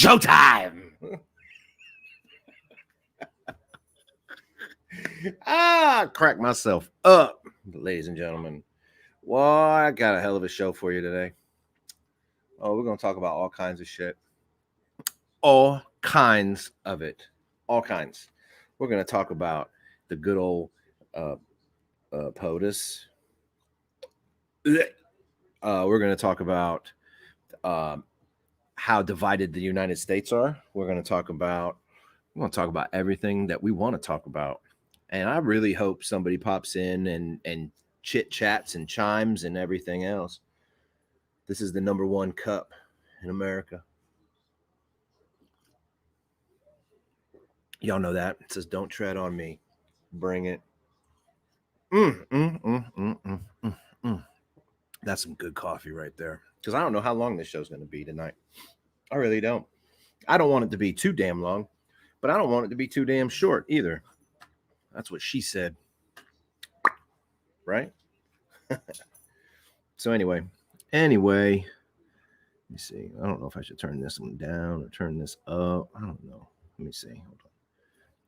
showtime. Crack myself up, ladies and gentlemen. Well, I got a hell of a show for you today. Oh, we're going to talk about all kinds of shit. All kinds of it. All kinds. We're going to talk about the good old POTUS. We're going to talk about how divided the United States are. We're going to talk about everything that we want to talk about. And I really hope somebody pops in and chit chats and chimes and everything else. This is the number one cup in America. Y'all know that. It says, "Don't tread on me." Bring it. That's some good coffee right there. Because I don't know how long this show's going to be tonight. I really don't. I don't want it to be too damn long, but I don't want it to be too damn short either. That's what she said. Right? So anyway, let me see. I don't know if I should turn this one down or turn this up. I don't know. Let me see. Hold on.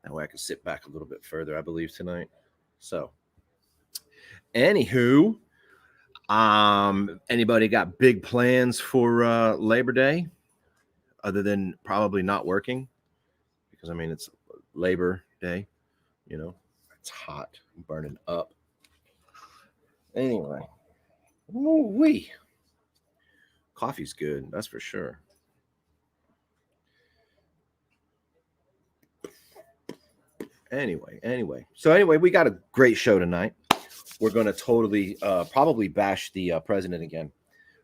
That way I can sit back a little bit further, I believe, tonight. So, anywho, anybody got big plans for Labor Day other than probably not working? Because, I mean, it's Labor Day, you know. It's hot, burning up. Anyway, woo-wee. Coffee's good, that's for sure. Anyway. So we got a great show tonight. We're going to totally probably bash the president again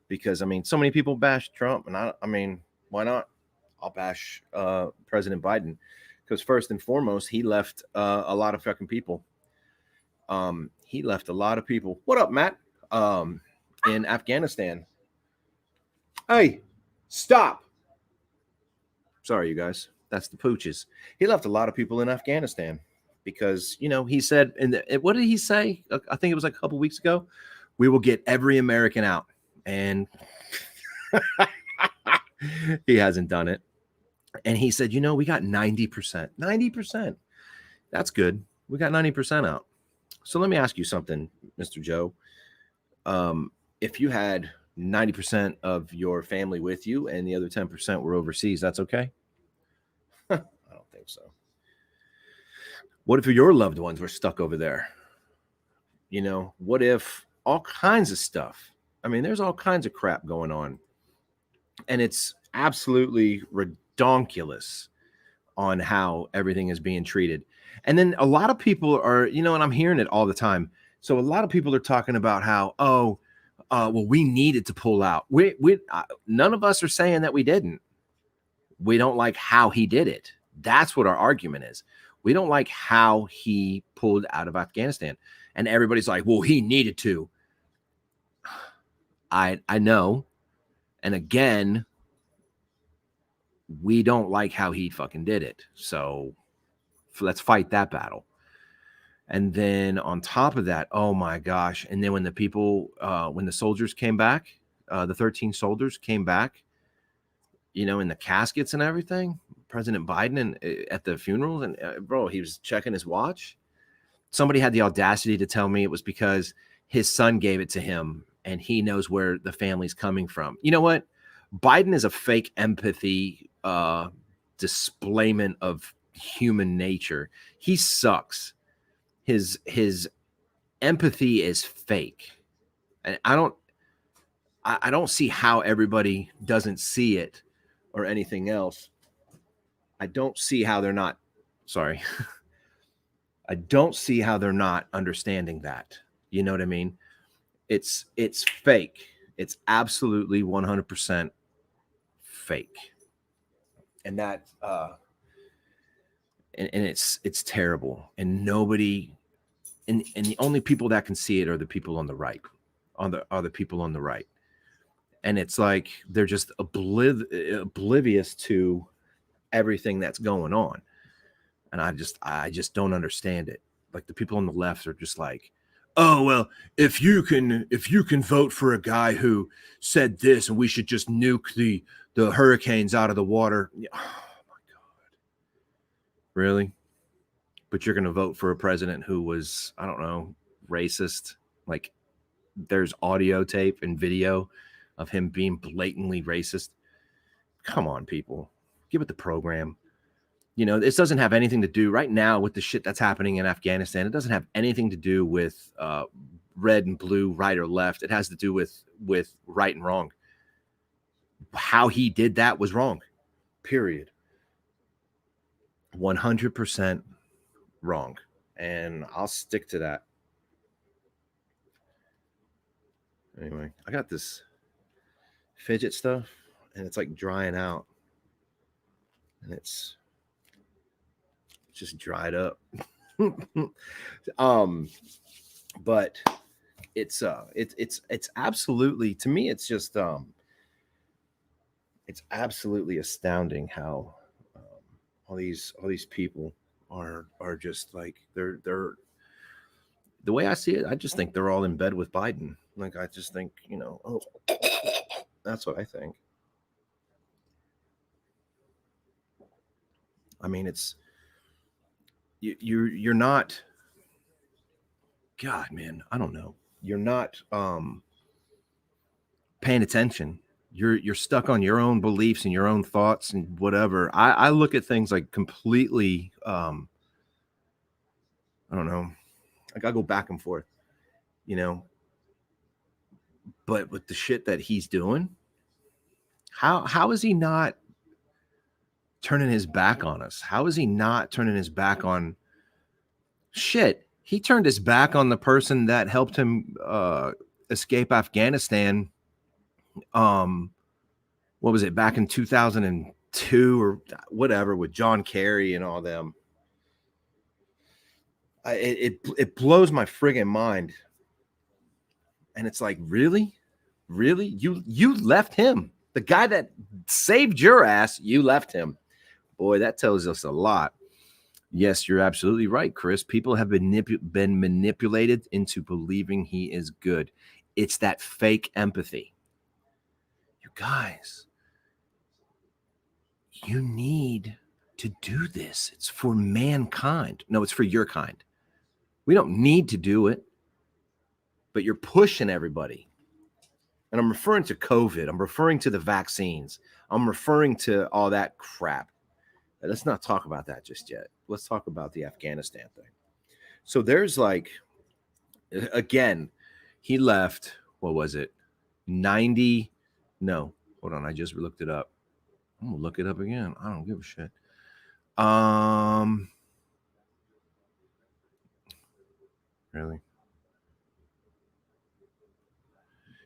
because, I mean, so many people bash Trump. And I mean, why not? I'll bash President Biden because first and foremost, he left a lot of fucking people. He left a lot of people. What up, Matt? In Afghanistan. Hey, stop. Sorry, you guys. That's the pooches. He left a lot of people in Afghanistan because, you know, he said, what did he say? I think it was like a couple weeks ago. We will get every American out. And he hasn't done it. And he said, you know, we got 90%. 90%. That's good. We got 90% out. So let me ask you something, Mr. Joe. If you had 90% of your family with you and the other 10% were overseas, that's okay? I don't think so. What if your loved ones were stuck over there? You know, what if all kinds of stuff? I mean, there's all kinds of crap going on. And it's absolutely redonkulous on how everything is being treated. And then a lot of people are, you know, and I'm hearing it all the time. So a lot of people are talking about how, well, we needed to pull out. None of us are saying that we didn't. We don't like how he did it. That's what our argument is. We don't like how he pulled out of Afghanistan. And everybody's like, well, he needed to. I know. And again, we don't like how he fucking did it. So let's fight that battle. And then on top of that, oh my gosh. And then when the soldiers came back, the 13 soldiers came back, you know, in the caskets and everything, President Biden at the funerals, and bro, he was checking his watch. Somebody had the audacity to tell me it was because his son gave it to him and he knows where the family's coming from. You know what? Biden is a fake empathy displayment of human nature. He sucks. His empathy is fake. And I don't see how everybody doesn't see it or anything else. I don't see how they're not understanding that. You know what I mean? It's fake. It's absolutely 100% fake. And that and it's terrible. And nobody and the only people that can see it are the people on the right. Are the people on the right. And it's like they're just oblivious to everything that's going on. And I just don't understand it. Like the people on the left are just like, oh well, if you can vote for a guy who said this and we should just nuke the hurricanes out of the water. Oh my God. Really? But you're going to vote for a president who was, I don't know, racist. Like, there's audio tape and video of him being blatantly racist. Come on, people. Give it the program. You know, this doesn't have anything to do right now with the shit that's happening in Afghanistan. It doesn't have anything to do with red and blue, right or left. It has to do with right and wrong. How he did that was wrong. Period. 100% wrong. And I'll stick to that. Anyway, I got this fidget stuff and it's like drying out. And it's just dried up. But it's absolutely, to me, it's just it's absolutely astounding how all these people are just like they're the way I see it. I just think they're all in bed with Biden. Like, I just think, you know, oh, that's what I think. I mean, it's you're not, God, man, I don't know. You're not paying attention. You're stuck on your own beliefs and your own thoughts and whatever. I look at things like completely I don't know. Like, I go back and forth, you know. But with the shit that he's doing, how is he not turning his back on us? How is he not turning his back on shit? He turned his back on the person that helped him escape Afghanistan. What was it, back in 2002 or whatever, with John Kerry and all them? It blows my friggin' mind. And it's like, really? You left him, the guy that saved your ass. You left him. Boy, that tells us a lot. Yes, you're absolutely right, Chris. People have been manipulated into believing he is good. It's that fake empathy. You guys, you need to do this. It's for mankind. No, it's for your kind. We don't need to do it, but you're pushing everybody. And I'm referring to COVID. I'm referring to the vaccines. I'm referring to all that crap. Let's not talk about that just yet. Let's talk about the Afghanistan thing. So there's like, again, he left, what was it? 90. No, hold on. I just looked it up. I'm going to look it up again. I don't give a shit. Really?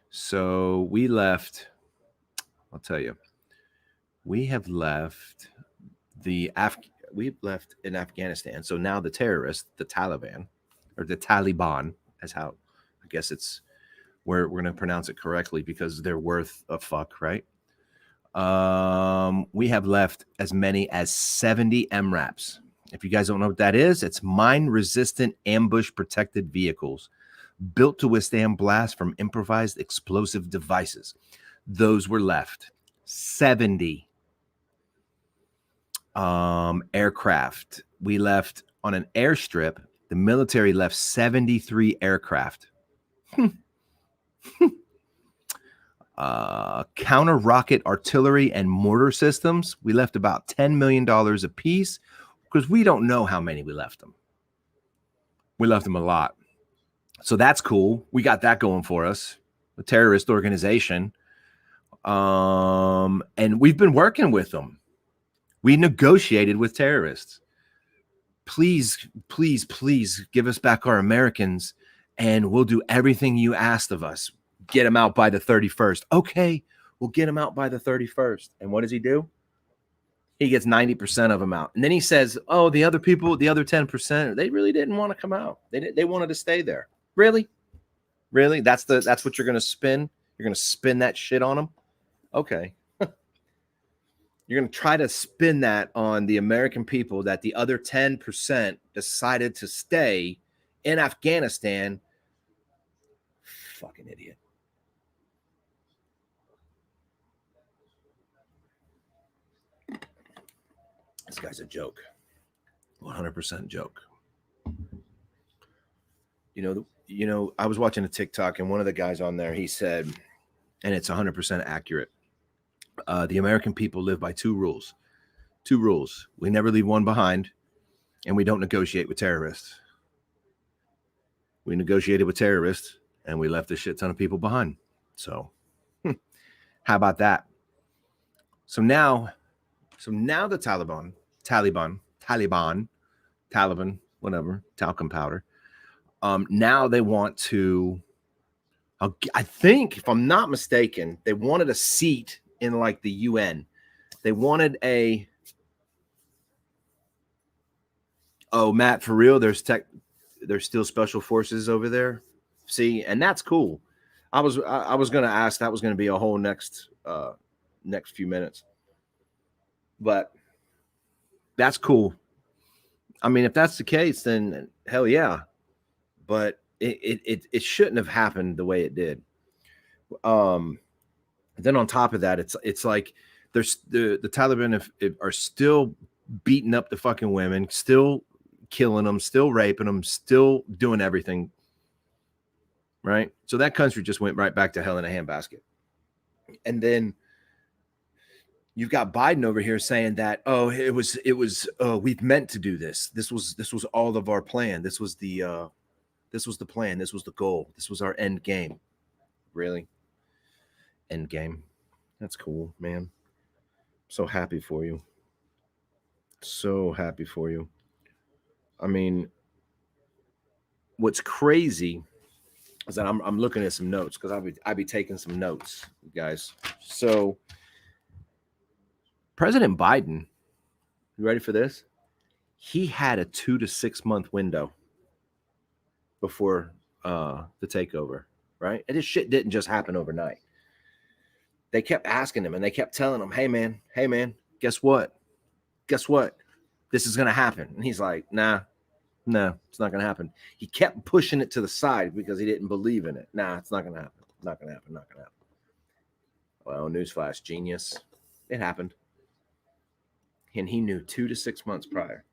So we left, I'll tell you, we have left we've left in Afghanistan. So now the terrorists, the Taliban, or the Taliban, as how I guess it's we're going to pronounce it correctly because they're worth a fuck, right? We have left as many as 70 MRAPs. If you guys don't know what that is, it's mine-resistant ambush protected vehicles built to withstand blasts from improvised explosive devices. Those were left. 70 aircraft. We left on an airstrip. The military left 73 aircraft. Counter rocket artillery and mortar systems. We left about $10 million a piece because we don't know how many we left them. We left them a lot. So that's cool. We got that going for us. A terrorist organization. And we've been working with them. We negotiated with terrorists. Please, please, please give us back our Americans and we'll do everything you asked of us. Get them out by the 31st. Okay, we'll get them out by the 31st. And what does he do? He gets 90% of them out. And then he says, oh, the other people, the other 10%, they really didn't want to come out. They wanted to stay there. Really? Really? That's what you're going to spin? You're going to spin that shit on them? Okay. You're going to try to spin that on the American people that the other 10% decided to stay in Afghanistan fucking idiot. This guy's a joke. 100% joke. I was watching a TikTok, and one of the guys on there, he said, and it's 100% accurate. The American people live by two rules. Two rules. We never leave one behind, and we don't negotiate with terrorists. We negotiated with terrorists, and we left a shit ton of people behind. So, how about that? So now the Taliban, whatever, talcum powder. Now they want to, I think, if I'm not mistaken, they wanted a seat in like the UN. They wanted Matt, for real, there's still special forces over there. See, and that's cool. I was going to ask, that was going to be a whole next few minutes. But that's cool. I mean, if that's the case, then hell yeah. But it shouldn't have happened the way it did. Then on top of that, it's like there's the Taliban are still beating up the fucking women, still killing them, still raping them, still doing everything. Right? So that country just went right back to hell in a handbasket. And then you've got Biden over here saying that, we've meant to do this. This was all of our plan. This was the plan. This was the goal. This was our end game. Really? End game. That's cool, man. So happy for you. So happy for you. I mean, what's crazy is that I'm looking at some notes because I'll be taking some notes, guys. So President Biden, you ready for this? He had a 2 to 6 month window before the takeover, right? And this shit didn't just happen overnight. They kept asking him and they kept telling him, hey man, guess what? This is going to happen. And he's like, nah, it's not going to happen. He kept pushing it to the side because he didn't believe in it. Nah, it's not going to happen. Not going to happen. Well, newsflash, genius. It happened. And he knew 2 to 6 months prior.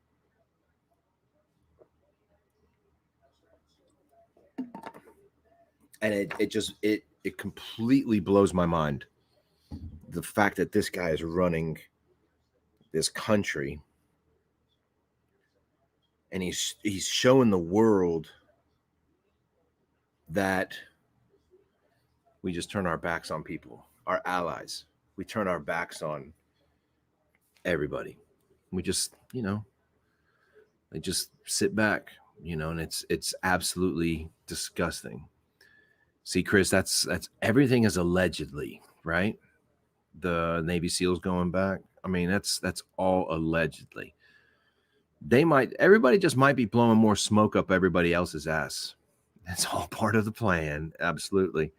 And it completely blows my mind. The fact that this guy is running this country and he's showing the world that we just turn our backs on people, our allies. We turn our backs on everybody. We just, they just sit back, and it's absolutely disgusting. See, Chris, that's everything is allegedly, right? The Navy SEALs going back. I mean, that's all allegedly. Everybody just might be blowing more smoke up everybody else's ass. That's all part of the plan. Absolutely.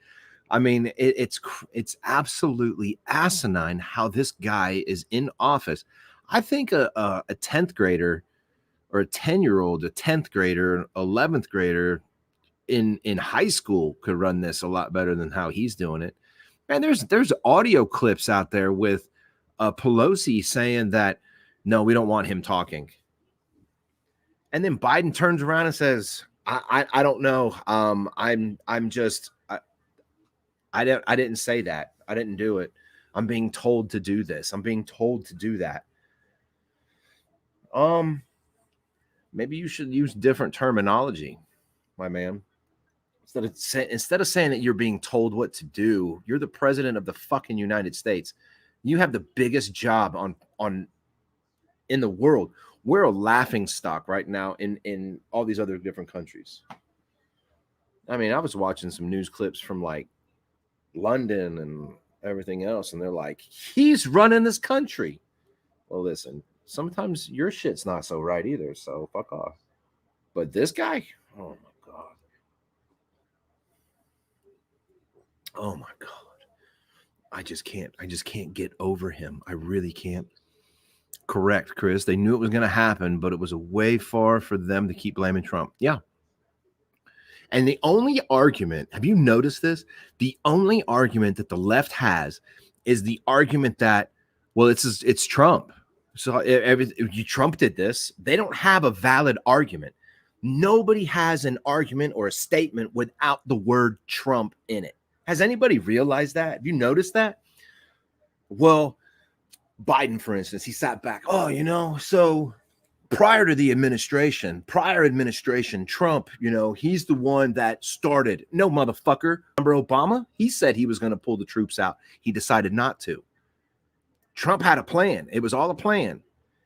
I mean, it's absolutely asinine how this guy is in office. I think a 10th grader or a 10-year-old, a 10th grader, 11th grader in high school could run this a lot better than how he's doing it. And there's audio clips out there with Pelosi saying that, no, we don't want him talking. And then Biden turns around and says, I don't know. I didn't say that. I didn't do it. I'm being told to do this. I'm being told to do that. Maybe you should use different terminology, my man. Instead of saying that you're being told what to do, you're the president of the fucking United States. You have the biggest job in the world. We're a laughing stock right now in all these other different countries. I mean, I was watching some news clips from like London and everything else, and they're like, he's running this country. Well, listen, sometimes your shit's not so right either, so fuck off. But this guy, oh my God. Oh my God. I just can't get over him. I really can't. Correct, Chris. They knew it was going to happen, but it was a way far for them to keep blaming Trump. Yeah. And the only argument, have you noticed this? The only argument that the left has is the argument that, well, it's Trump. So Trump did this. They don't have a valid argument. Nobody has an argument or a statement without the word Trump in it. Has anybody realized that? Have you noticed that? Well, Biden, for instance, he sat back. Oh, so prior administration, Trump, he's the one that started. No, motherfucker. Remember Obama? He said he was going to pull the troops out. He decided not to. Trump had a plan. It was all a plan.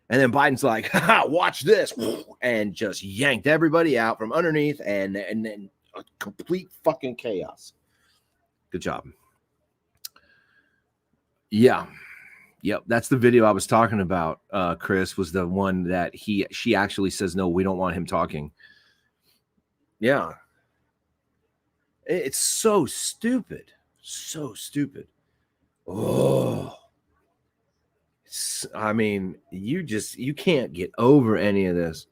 And then Biden's like, watch this, and just yanked everybody out from underneath, and then a complete fucking chaos. Good job. Yeah. Yep, that's the video I was talking about. Chris was the one that she actually says, no, we don't want him talking. Yeah. It's so stupid. So stupid. Oh. I mean, you can't get over any of this.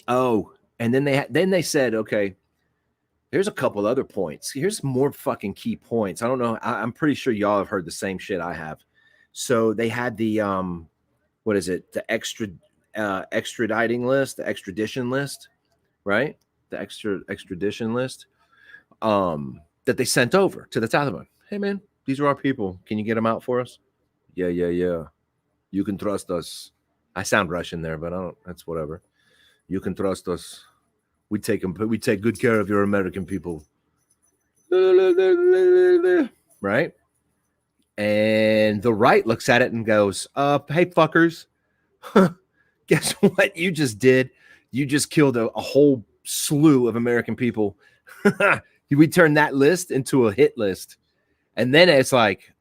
Oh, and then they said, okay, here's a couple other points. Here's more fucking key points. I don't know. I'm pretty sure y'all have heard the same shit I have. So they had the what is it? The extraditing list, the extradition list, right? The extradition list that they sent over to the Taliban. Hey man, these are our people. Can you get them out for us? Yeah. You can trust us. I sound Russian there, but I don't. That's whatever. You can trust us. We take good care of your American people. Right? And the right looks at it and goes, hey, fuckers, guess what you just did? You just killed a whole slew of American people. We turned that list into a hit list. And then it's like,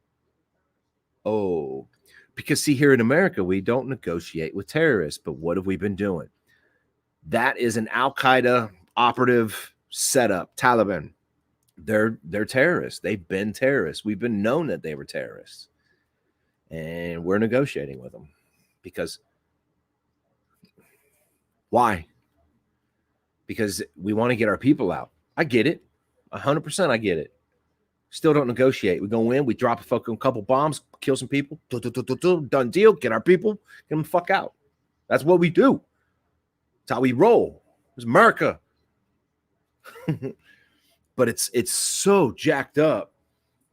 oh, because see, here in America, we don't negotiate with terrorists. But what have we been doing? That is an Al-Qaeda operative setup, Taliban. They're terrorists. They've been terrorists. We've been known that they were terrorists. And we're negotiating with them. Because why? Because we want to get our people out. I get it. 100% I get it. Still don't negotiate. We go in, we drop a fucking couple bombs, kill some people. Done deal. Get our people. Get them the fuck out. That's what we do. That's how we roll. It's America. But it's so jacked up.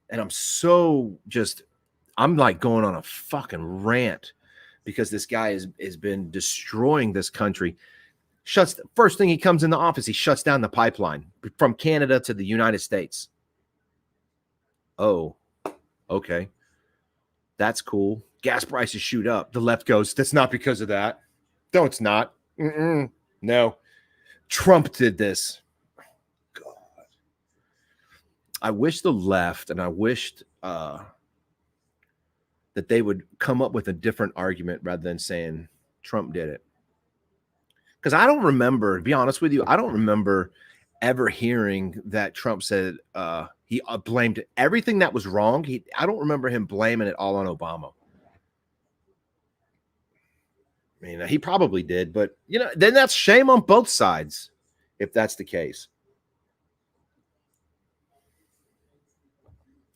And I'm like going on a fucking rant because this guy has been destroying this country. First thing he comes in the office, he shuts down the pipeline from Canada to the United States. Oh, okay. That's cool. Gas prices shoot up. The left goes, that's not because of that. No, it's not. No. Trump did this. God. I wish the left, and I wished that they would come up with a different argument rather than saying Trump did it. Because I don't remember, to be honest with you, I don't remember ever hearing that Trump said he blamed everything that was wrong. I don't remember him blaming it all on Obama. I mean, he probably did, but then that's shame on both sides if that's the case.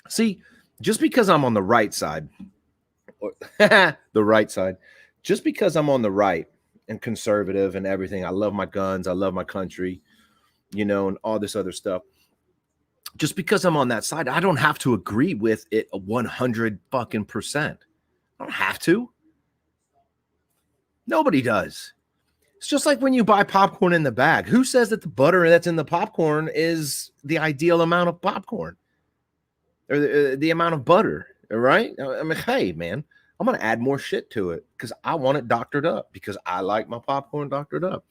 See, just because I'm on the right side, or the right side, just because I'm on the right and conservative and everything, I love my guns, I love my country, and all this other stuff. Just because I'm on that side, I don't have to agree with it 100 fucking %. I don't have to. Nobody does. It's just like when you buy popcorn in the bag. Who says that the butter that's in the popcorn is the ideal amount of popcorn or the amount of butter? Right? I mean, hey, man, I'm going to add more shit to it because I want it doctored up because I like my popcorn doctored up.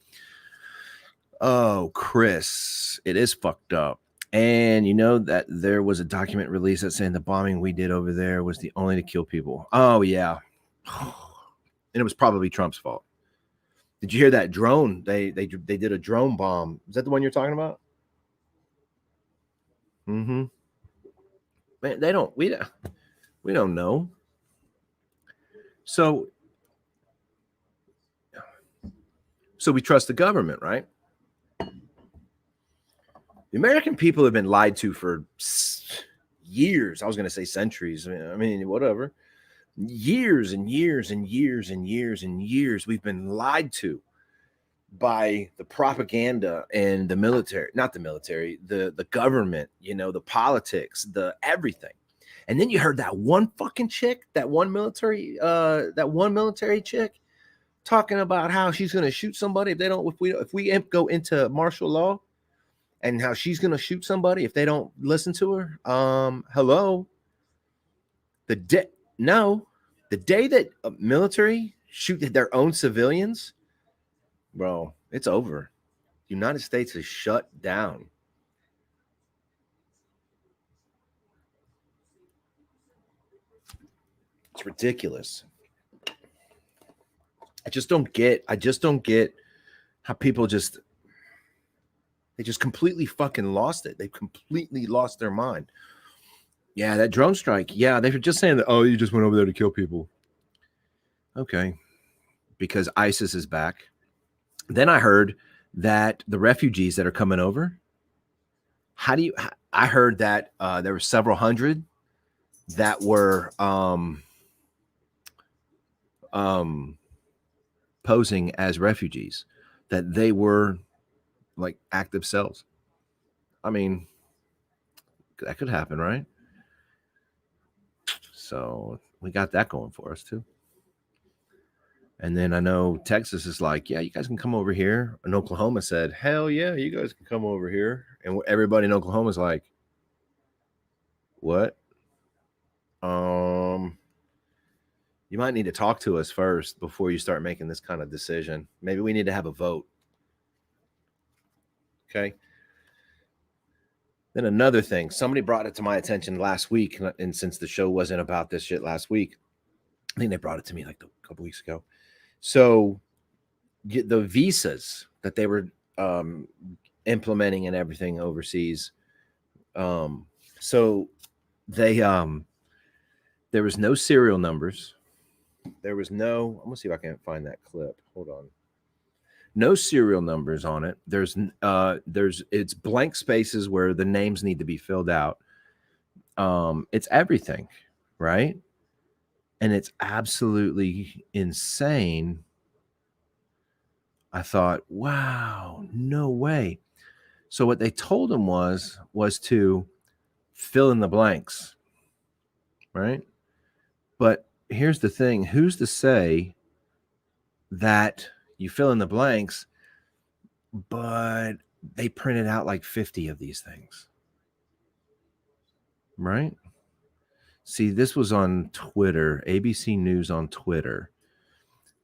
Oh, Chris, it is fucked up. And you know that there was a document released that saying the bombing we did over there was the only to kill people. Oh, yeah. And it was probably Trump's fault. Did you hear that drone? They did a drone bomb. Is that the one you're talking about? Mm-hmm. Man, we don't know. So we trust the government, right? The American people have been lied to for years. I was going to say centuries. I mean, whatever. Years and years and years and years and years we've been lied to by the propaganda and the military, not the military, the government, you know, the politics, the everything. And then you heard that one fucking chick, that one military chick talking about how she's going to shoot somebody if we go into martial law, and how she's going to shoot somebody if they don't listen to her. Hello. The day no, the day that military shoot their own civilians, bro, it's over. The United States is shut down. It's ridiculous. I just don't get how people they just completely fucking lost it. They completely lost their mind. Yeah, that drone strike. Yeah, they were just saying that, oh, you just went over there to kill people. Okay. Because ISIS is back. Then I heard that the refugees that are coming over, I heard that there were several hundred that were posing as refugees, that they were like active cells. I mean, that could happen, right? So we got that going for us too. And then I know Texas is like, yeah, you guys can come over here. And Oklahoma said, hell yeah, you guys can come over here. And everybody in Oklahoma is like, what? You might need to talk to us first before you start making this kind of decision. Maybe we need to have a vote. Okay. Then another thing, somebody brought it to my attention last week. And since the show wasn't about this shit last week, I think they brought it to me like a couple weeks ago. So the visas that they were implementing and everything overseas. So they there was no serial numbers. There was no, I'm gonna see if I can find that clip. Hold on. No serial numbers on it. There's it's blank spaces where the names need to be filled out. It's everything, right? And it's absolutely insane. I thought, wow, no way. So what they told him was to fill in the blanks, right? But here's the thing, who's to say that you fill in the blanks, but they printed out like 50 of these things, right? See, this was on Twitter, ABC News on Twitter.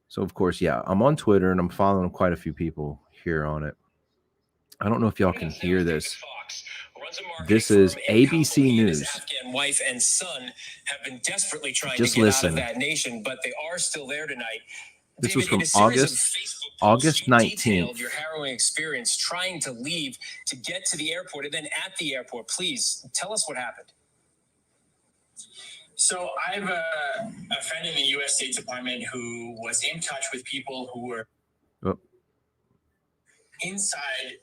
So, of course, yeah, I'm on Twitter and I'm following quite a few people here on it. I don't know if y'all can hear this. This is ABC News. Afghan wife and son have been desperately trying to get out of that nation, but they are still there tonight. This was from August 19th. Your harrowing experience trying to leave to get to the airport, and then at the airport, please tell us what happened. So I have a friend in the U.S. State Department who was in touch with people who were inside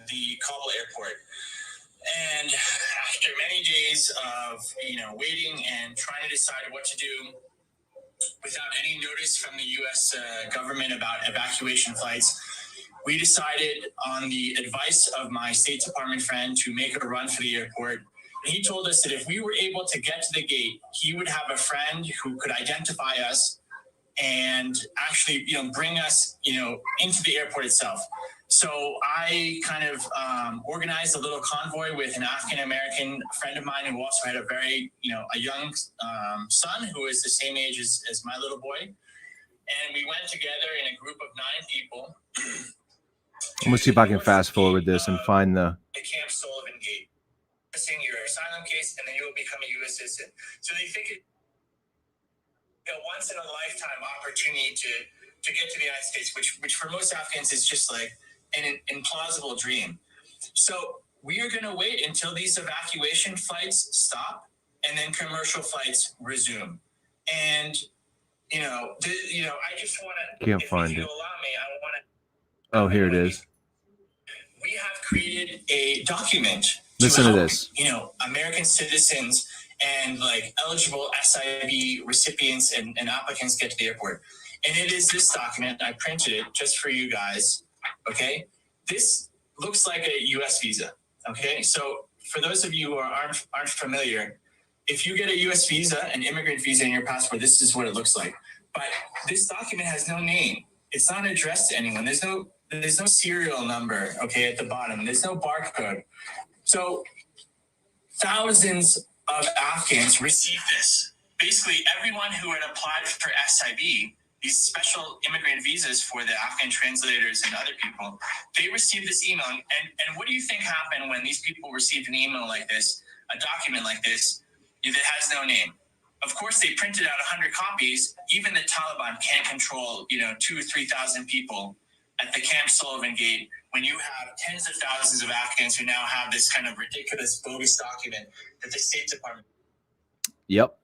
the Kabul airport. And after many days of, waiting and trying to decide what to do without any notice from the U.S. Government about evacuation flights, we decided on the advice of my State Department friend to make a run for the airport. He told us that if we were able to get to the gate, he would have a friend who could identify us and actually, bring us, into the airport itself. So I kind of organized a little convoy with an African-American friend of mine who also had a very, a young son who is the same age as my little boy. And we went together in a group of 9 people. I'm going to see if I can fast forward this and find the Camp Sullivan Gate. Your asylum case, and then you will become a U.S. citizen. So they think it's a once in a lifetime opportunity to get to the United States, which for most Afghans is just like an implausible dream. So we are going to wait until these evacuation flights stop, and then commercial flights resume. And I just want to. Can't find it. Allow me, I want to. Oh, here it is. We have created a document Listen to help, this. American citizens and like eligible SIV recipients and applicants get to the airport. And it is this document. I printed it just for you guys. Okay. This looks like a US visa. Okay. So for those of you who aren't familiar, if you get a US visa, an immigrant visa in your passport, this is what it looks like. But this document has no name. It's not addressed to anyone. There's no serial number, okay, at the bottom. There's no barcode. So thousands of Afghans received this. Basically, everyone who had applied for SIV, these special immigrant visas for the Afghan translators and other people, they received this email. And what do you think happened when these people received an email like this, a document like this, that has no name? Of course, they printed out 100 copies. Even the Taliban can't control, 2,000 or 3,000 people at the Camp Sullivan Gate when you have tens of thousands of Afghans who now have this kind of ridiculous, bogus document that the State Department. Yep.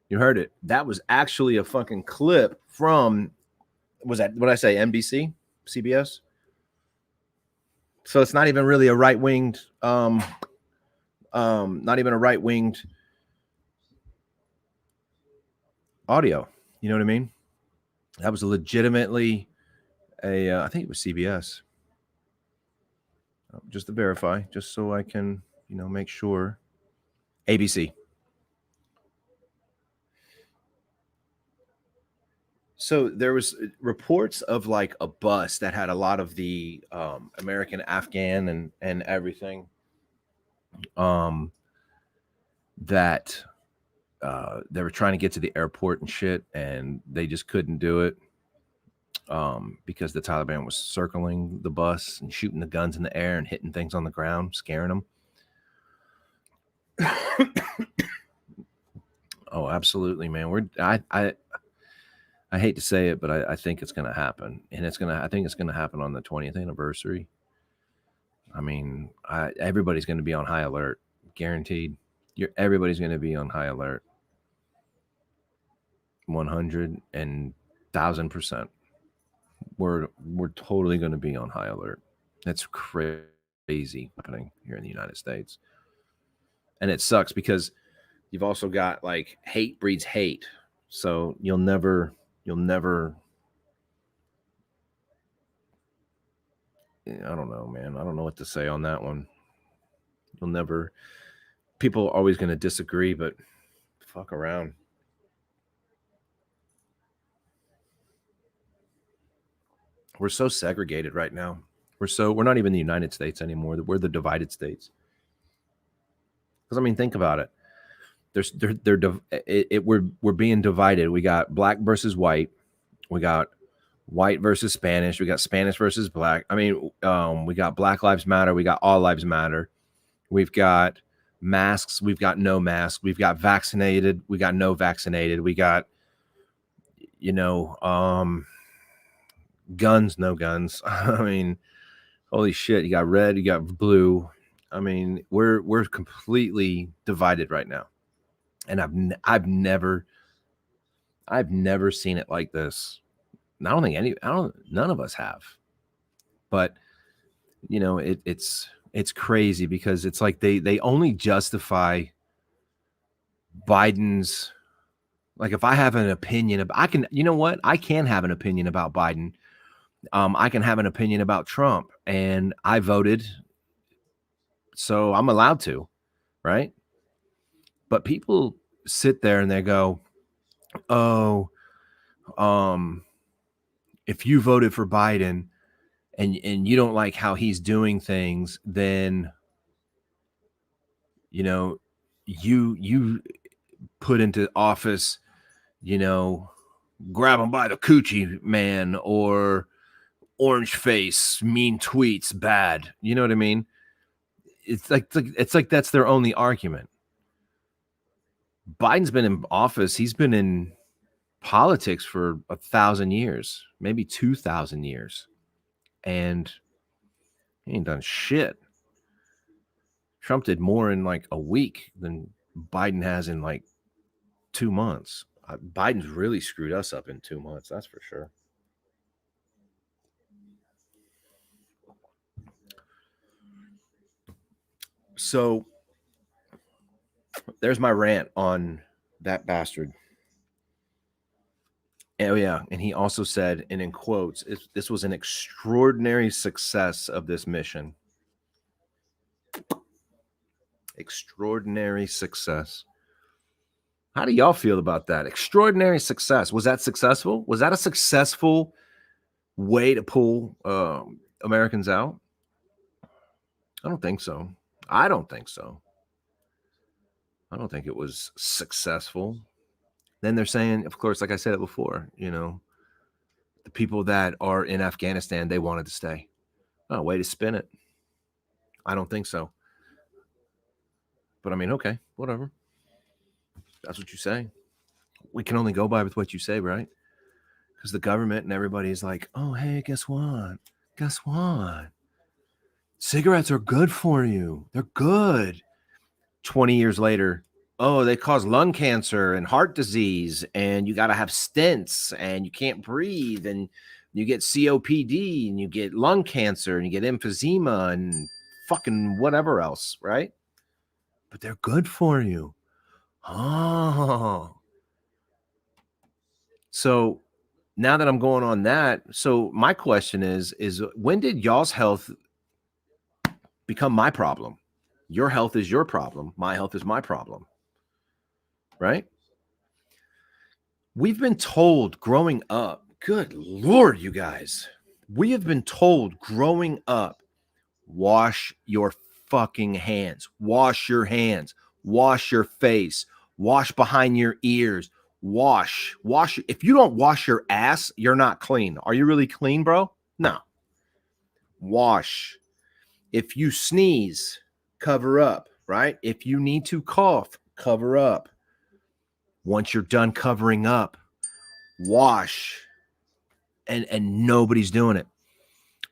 You heard it. That was actually a fucking clip from, was that, what did I say, NBC? CBS? So it's not even really a right-winged, not even a right-winged audio. You know what I mean? That was legitimately I think it was CBS. Just to verify, just so I can, make sure. ABC. So there was reports of like a bus that had a lot of the American Afghan and everything that they were trying to get to the airport and shit, and they just couldn't do it because the Taliban was circling the bus and shooting the guns in the air and hitting things on the ground, scaring them. Oh, absolutely, man. I hate to say it, but I think it's going to happen, and I think it's going to happen on the 20th anniversary. I mean, everybody's going to be on high alert, guaranteed. Everybody's going to be on high alert, 100,000%. We're totally going to be on high alert. That's crazy happening here in the United States, and it sucks because you've also got like hate breeds hate, so you'll never. I don't know, man. I don't know what to say on that one. People are always going to disagree, but fuck around. We're so segregated right now. We're not even the United States anymore. We're the divided states. Because I mean, think about it. We're being divided. We got black versus white. We got white versus Spanish. We got Spanish versus black. I mean, we got Black Lives Matter. We got All Lives Matter. We've got masks. We've got no masks. We've got vaccinated. We got no vaccinated. We got, guns, no guns. I mean, holy shit. You got red. You got blue. I mean, we're completely divided right now. And I've never seen it like this. I don't think none of us have. But it's crazy because it's like they only justify Biden's, like, if I have an opinion I can have an opinion about Biden. I can have an opinion about Trump, and I voted, so I'm allowed to, right? But people sit there and they go, oh, if you voted for Biden and you don't like how he's doing things, then you put into office, grab him by the coochie man, or orange face, mean tweets, bad. You know what I mean? It's like that's their only argument. Biden's been in office. He's been in politics for 1,000 years, maybe 2,000 years. And he ain't done shit. Trump did more in like a week than Biden has in like 2 months. Biden's really screwed us up in 2 months. That's for sure. So there's my rant on that bastard. Oh, yeah. And he also said, and in quotes, this was an extraordinary success of this mission. Extraordinary success. How do y'all feel about that? Extraordinary success. Was that successful? Was that a successful way to pull Americans out? I don't think so. I don't think so. I don't think it was successful. Then they're saying, of course, like I said it before, you know, the people that are in Afghanistan, they wanted to stay. Oh, way to spin it. I don't think so. But I mean, okay, whatever. That's what you say. We can only go by with what you say, right? Because the government and everybody is like, oh, hey, guess what? Guess what? Cigarettes are good for you. They're good. 20 years later, oh, they cause lung cancer and heart disease, and you got to have stents, and you can't breathe, and you get COPD, and you get lung cancer, and you get emphysema, and fucking whatever else, right? But they're good for you. Oh. So now that I'm going on that, so my question is when did y'all's health become my problem? Your health is your problem. My health is my problem. Right? We've been told growing up, good Lord, you guys, we have been told growing up, wash your fucking hands, wash your hands, wash your face, wash behind your ears, wash. If you don't wash your ass, you're not clean. Are you really clean, bro? No. Wash. If you sneeze, cover up, right? If you need to cough, cover up. Once you're done covering up, wash. And nobody's doing it.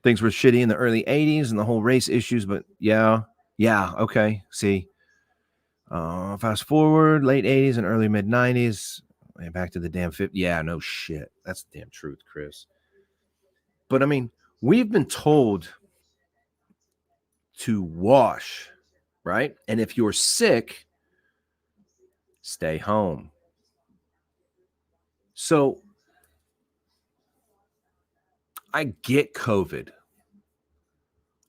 Things were shitty in the early 80s and the whole race issues, but yeah, okay. See, fast forward, late 80s and early mid 90s, and back to the damn 50s. Yeah, no shit. That's the damn truth, Chris. But I mean, we've been told to wash, right? And if you're sick, stay home. So I get COVID.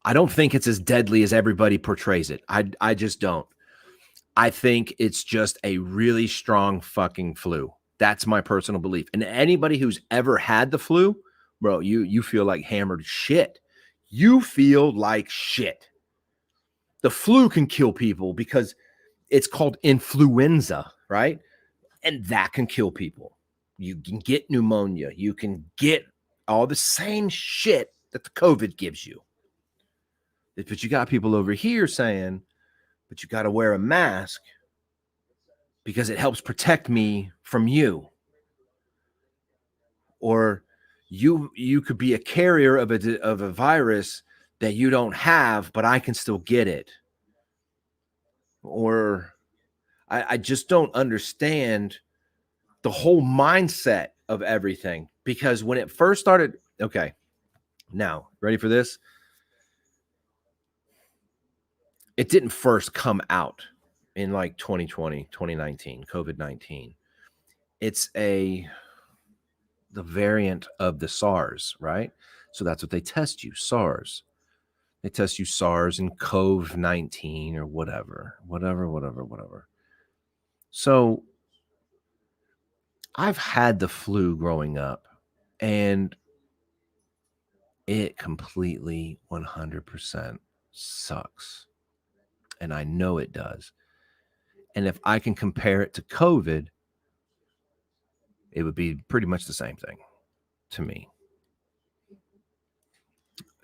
I don't think it's as deadly as everybody portrays it. I just don't. I think it's just a really strong fucking flu. That's my personal belief. And anybody who's ever had the flu, bro, you feel like hammered shit. You feel like shit. The flu can kill people because it's called influenza, right? And that can kill people. You can get pneumonia. You can get all the same shit that the COVID gives you. But you got people over here saying, but you got to wear a mask because it helps protect me from you. Or you could be a carrier of a virus that you don't have, but I can still get it. Or I just don't understand the whole mindset of everything. Because when it first started, okay, now, ready for this? It didn't first come out in like 2020, 2019, COVID-19. It's the variant of the SARS, right? So that's what they test you, SARS. They test you SARS and COVID-19 or whatever. So I've had the flu growing up, and it completely 100% sucks. And I know it does. And if I can compare it to COVID, it would be pretty much the same thing to me.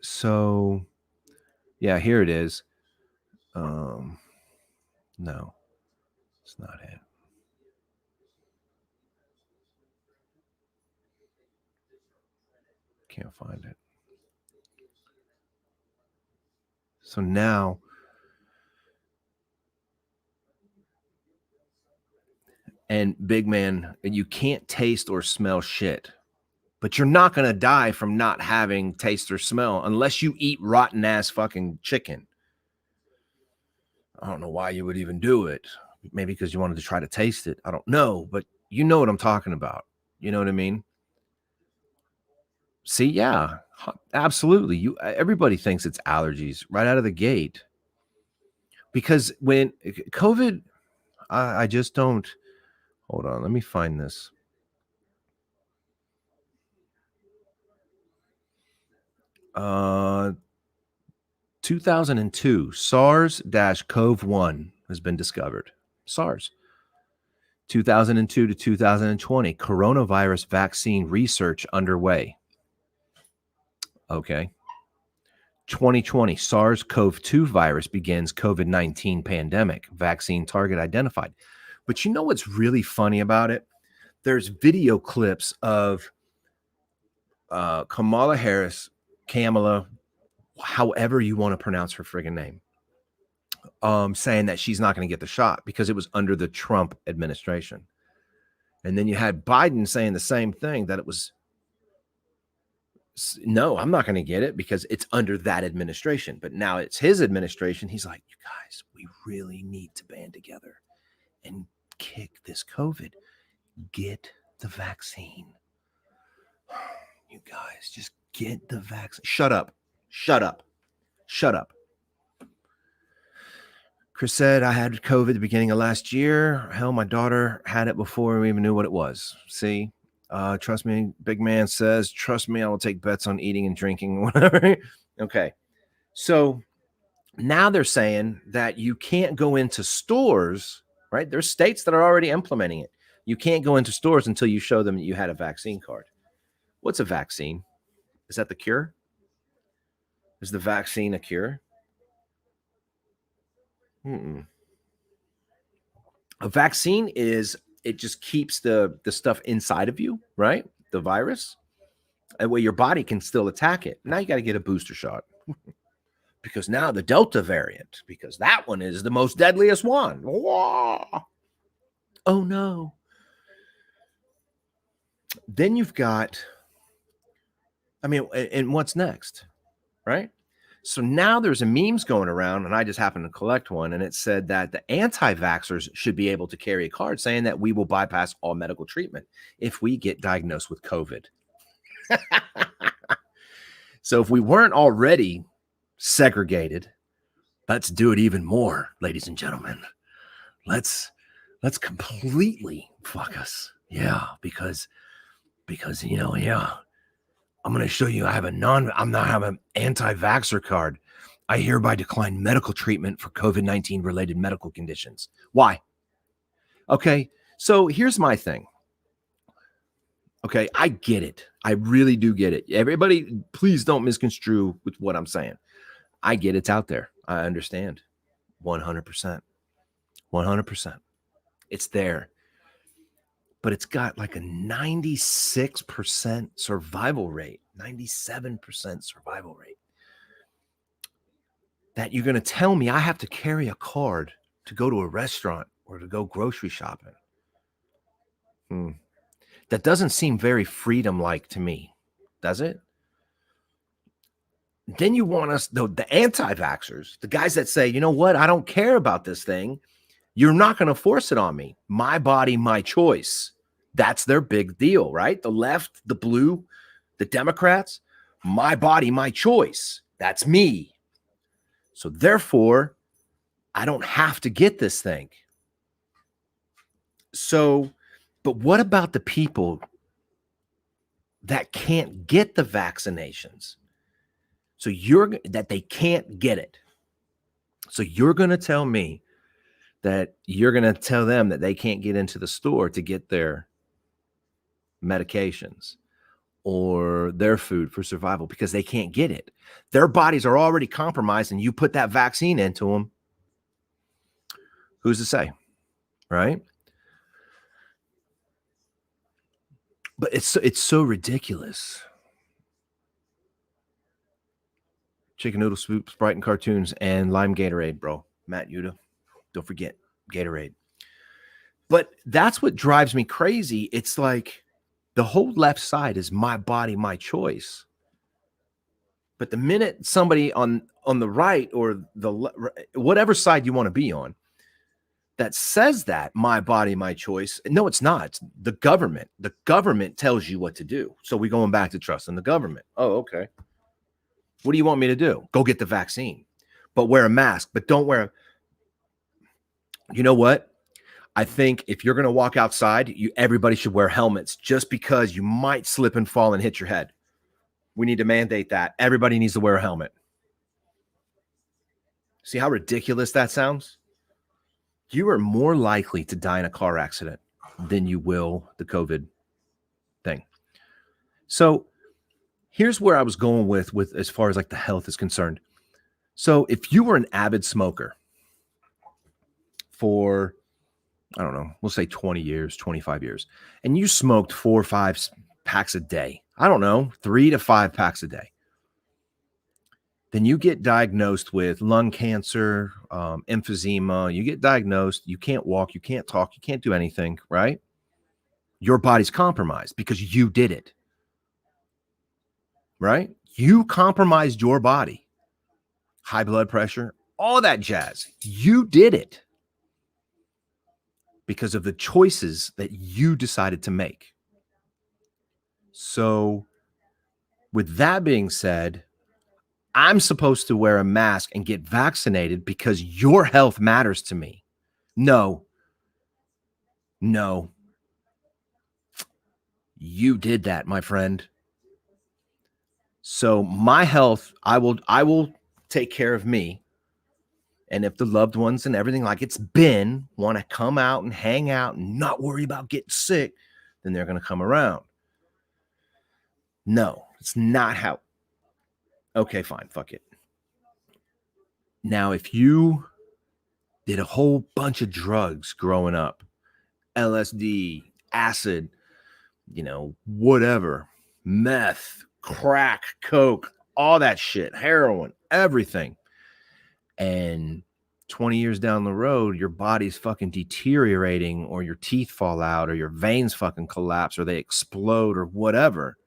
So, yeah, here it is. No, it's not it. Can't find it. So now, and big man, you can't taste or smell shit. But you're not going to die from not having taste or smell unless you eat rotten ass fucking chicken. I don't know why you would even do it. Maybe because you wanted to try to taste it. I don't know, but you know what I'm talking about. You know what I mean? See, yeah, absolutely. Everybody thinks it's allergies right out of the gate because when COVID, I just don't. Hold on, let me find this. 2002, SARS-CoV-1 has been discovered. SARS. 2002 to 2020, coronavirus vaccine research underway. Okay. 2020, SARS-CoV-2 virus begins COVID-19 pandemic. Vaccine target identified. But you know what's really funny about it? There's video clips of Kamala Harris, Kamala, however you want to pronounce her friggin' name, saying that she's not going to get the shot because it was under the Trump administration. And then you had Biden saying the same thing, that it was, no, I'm not going to get it because it's under that administration. But now it's his administration. He's like, you guys, we really need to band together and kick this COVID. Get the vaccine. You guys, just get the vaccine. Shut up. Shut up. Shut up. Chris said, I had COVID at the beginning of last year. Hell, my daughter had it before we even knew what it was. See? Trust me, big man says, trust me, I will take bets on eating and drinking, whatever. Okay. So now they're saying that you can't go into stores, right? There's states that are already implementing it. You can't go into stores until you show them that you had a vaccine card. What's a vaccine? Is that the cure? Is the vaccine a cure? A vaccine is, it just keeps the stuff inside of you, right? The virus, and where your body can still attack it. Now you got to get a booster shot because now the Delta variant, because that one is the most deadliest one. Whoa. Oh no. Then you've got, I mean, and what's next, right? So now there's a memes going around, and I just happened to collect one, and it said that the anti-vaxxers should be able to carry a card saying that we will bypass all medical treatment if we get diagnosed with COVID. So if we weren't already segregated, let's do it even more, ladies and gentlemen. Let's completely fuck us. Yeah, because you know, yeah. I'm going to show you I'm not having an anti-vaxxer card. I hereby decline medical treatment for COVID-19 related medical conditions. Why? Okay, so here's my thing. Okay, I get it. I really do get it. Everybody, please don't misconstrue with what I'm saying. I get it's out there. I understand. 100%. 100%. It's there. But it's got like a 96% survival rate, 97% survival rate. That you're going to tell me I have to carry a card to go to a restaurant or to go grocery shopping. That doesn't seem very freedom-like to me, does it? Then you want us, the anti-vaxxers, the guys that say, you know what, I don't care about this thing. You're not going to force it on me. My body, my choice. That's their big deal, right? The left, the blue, the Democrats, my body, my choice. That's me. So therefore, I don't have to get this thing. So, but what about the people that can't get the vaccinations? So that they can't get it. So you're going to tell me that you're going to tell them that they can't get into the store to get their medications or their food for survival because they can't get it. Their bodies are already compromised, and you put that vaccine into them. Who's to say, right? But it's so ridiculous. Chicken noodle soup, Sprite and cartoons, and lime Gatorade, bro. Matt Yuta. Don't forget Gatorade. But that's what drives me crazy. It's like the whole left side is my body, my choice. But the minute somebody on the right or whatever side you want to be on that says that my body, my choice, no, it's not. It's the government. The government tells you what to do. So we're going back to trusting the government. Oh, okay. What do you want me to do? Go get the vaccine, but wear a mask, but don't wear. You know what? I think if you're going to walk outside, everybody should wear helmets just because you might slip and fall and hit your head. We need to mandate that. Everybody needs to wear a helmet. See how ridiculous that sounds? You are more likely to die in a car accident than you will the COVID thing. So here's where I was going with as far as like the health is concerned. So if you were an avid smoker for, I don't know, we'll say 20 years, 25 years, and you smoked 4 or 5 packs a day, I don't know, 3 to 5 packs a day, then you get diagnosed with lung cancer, emphysema, you get diagnosed, you can't walk, you can't talk, you can't do anything, right? Your body's compromised because you did it, right? You compromised your body, high blood pressure, all that jazz. You did it because of the choices that you decided to make. So with that being said, I'm supposed to wear a mask and get vaccinated because your health matters to me. No. You did that, my friend. So my health, I will take care of me. And if the loved ones and everything like it's been want to come out and hang out and not worry about getting sick, then they're going to come around. No, it's not how. Okay, fine. Fuck it. Now, if you did a whole bunch of drugs growing up, LSD, acid, whatever, meth, crack, coke, all that shit, heroin, everything. And 20 years down the road, your body's fucking deteriorating, or your teeth fall out, or your veins fucking collapse, or they explode, or whatever.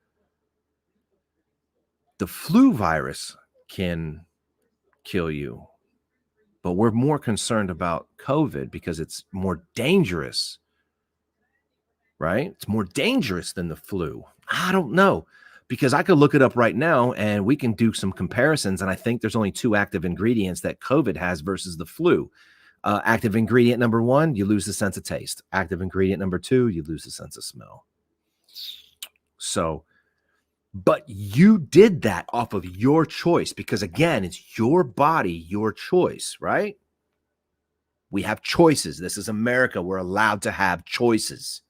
The flu virus can kill you, but we're more concerned about COVID because it's more dangerous, right? It's more dangerous than the flu. I don't know, because I could look it up right now and we can do some comparisons. And I think there's only 2 active ingredients that COVID has versus the flu. Active ingredient number 1, you lose the sense of taste. Active ingredient number 2, you lose the sense of smell. So, but you did that off of your choice because, again, it's your body, your choice, right? We have choices. This is America. We're allowed to have choices.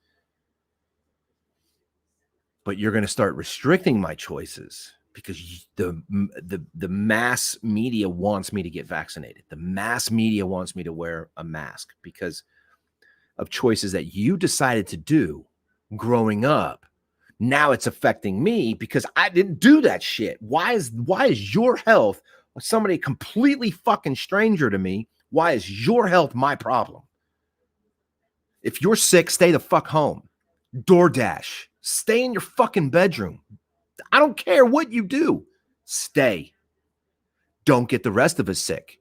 But you're going to start restricting my choices because the mass media wants me to get vaccinated. The mass media wants me to wear a mask because of choices that you decided to do growing up. Now it's affecting me because I didn't do that shit. Why is your health, somebody completely fucking stranger to me, why is your health my problem? If you're sick, stay the fuck home. DoorDash. Stay in your fucking bedroom. I don't care what you do. Stay. Don't get the rest of us sick.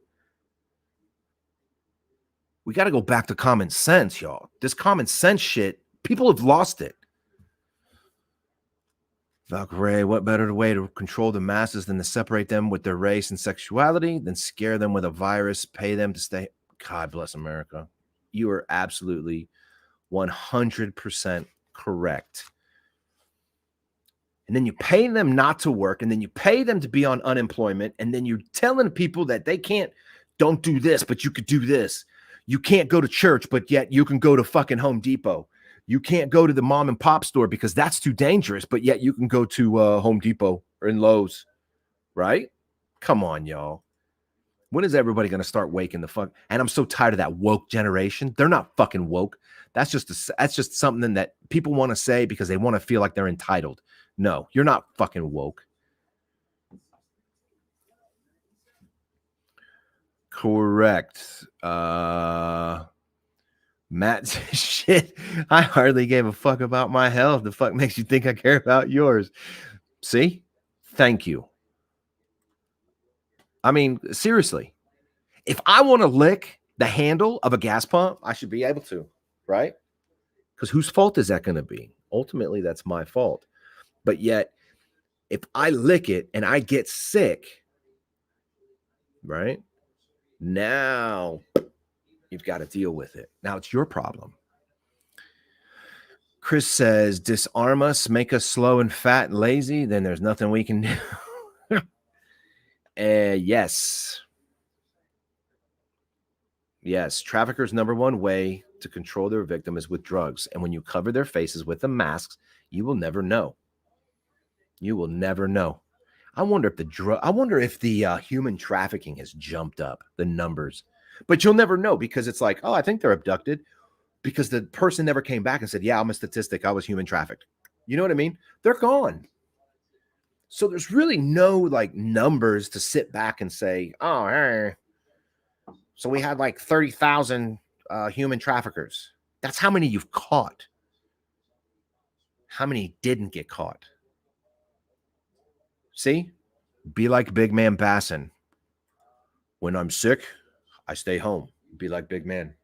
We got to go back to common sense, y'all. This common sense shit, people have lost it. Valkyrie, what better way to control the masses than to separate them with their race and sexuality, than scare them with a virus, pay them to stay? God bless America. You are absolutely 100% correct. And then you pay them not to work, and then you pay them to be on unemployment, and then you're telling people that they don't do this, but you could do this. You can't go to church, but yet you can go to fucking Home Depot. You can't go to the mom and pop store because that's too dangerous, but yet you can go to Home Depot or in Lowe's, right? Come on, y'all. When is everybody going to start waking the fuck? And I'm so tired of that woke generation. They're not fucking woke. That's just something that people want to say because they want to feel like they're entitled. No, you're not fucking woke. Correct. Matt says, shit, I hardly gave a fuck about my health. The fuck makes you think I care about yours? See? Thank you. I mean, seriously, if I want to lick the handle of a gas pump, I should be able to, right? Because whose fault is that going to be? Ultimately, that's my fault. But yet, if I lick it and I get sick, right? Now you've got to deal with it. Now it's your problem. Chris says, disarm us, make us slow and fat and lazy, then there's nothing we can do. Yes. Yes. Traffickers' number one way to control their victim is with drugs. And when you cover their faces with the masks, you will never know. You will never know. I wonder if the human trafficking has jumped up, the numbers. But you'll never know because it's like, oh, I think they're abducted because the person never came back and said, yeah, I'm a statistic. I was human trafficked. You know what I mean? They're gone. So there's really no like numbers to sit back and say, oh, hey. So we had like 30,000 human traffickers. That's how many you've caught. How many didn't get caught? See? Be like Big Man Basson. When I'm sick, I stay home. Be like Big Man.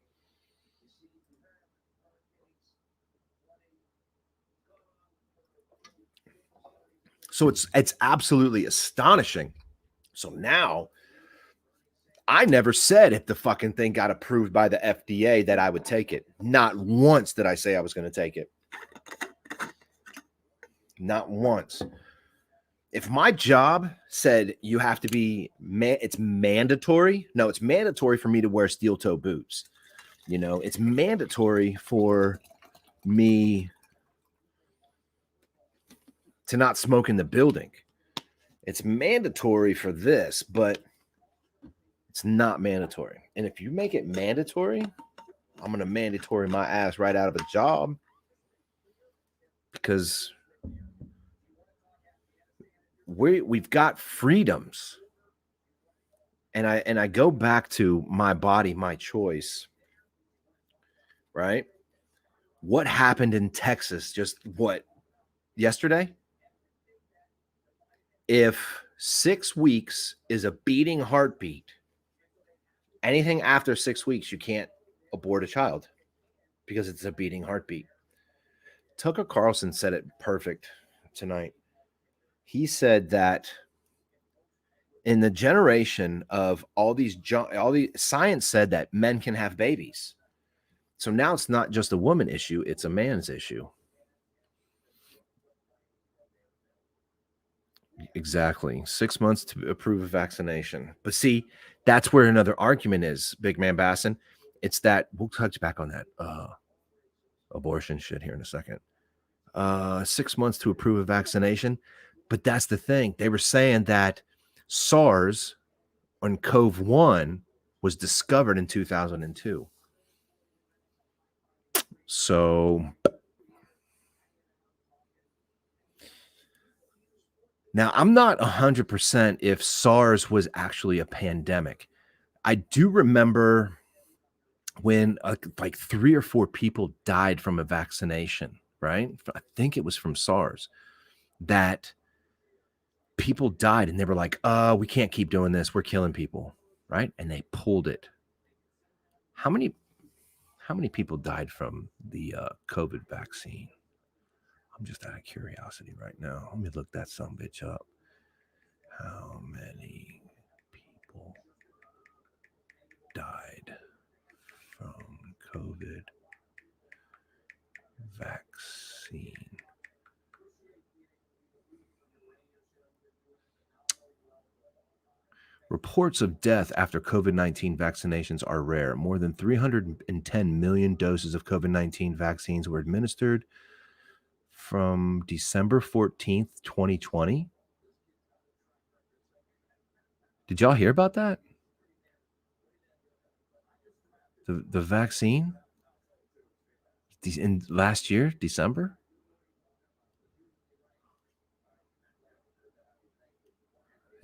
So it's absolutely astonishing. So now I never said if the fucking thing got approved by the FDA that I would take it. Not once did I say I was going to take it. Not once. If my job said you have to be, it's mandatory. No, it's mandatory for me to wear steel toe boots. You know, it's mandatory for me to not smoke in the building. It's mandatory for this, but it's not mandatory. And if you make it mandatory, I'm going to mandatory my ass right out of a job because we've got freedoms. And I go back to my body, my choice, right? What happened in Texas just yesterday? If 6 weeks is a beating heartbeat, anything after 6 weeks, you can't abort a child because it's a beating heartbeat. Tucker Carlson said it perfect tonight. He said that in the generation of all the science said that men can have babies. So now it's not just a woman issue, it's a man's issue. Exactly. 6 months to approve a vaccination. But see, that's where another argument is, Big Man Basson. It's that we'll touch back on that abortion shit here in a second. 6 months to approve a vaccination. But that's the thing. They were saying that SARS on CoV-1 was discovered in 2002. So now I'm not 100% if SARS was actually a pandemic. I do remember when like 3 or 4 people died from a vaccination, right? I think it was from SARS that people died and they were like, we can't keep doing this. We're killing people, right? And they pulled it. How many people died from the COVID vaccine? I'm just out of curiosity right now. Let me look that some bitch up. How many people died from COVID vaccine? Reports of death after COVID-19 vaccinations are rare. More than 310 million doses of COVID-19 vaccines were administered from December 14th, 2020. Did y'all hear about that? The vaccine in last year, December?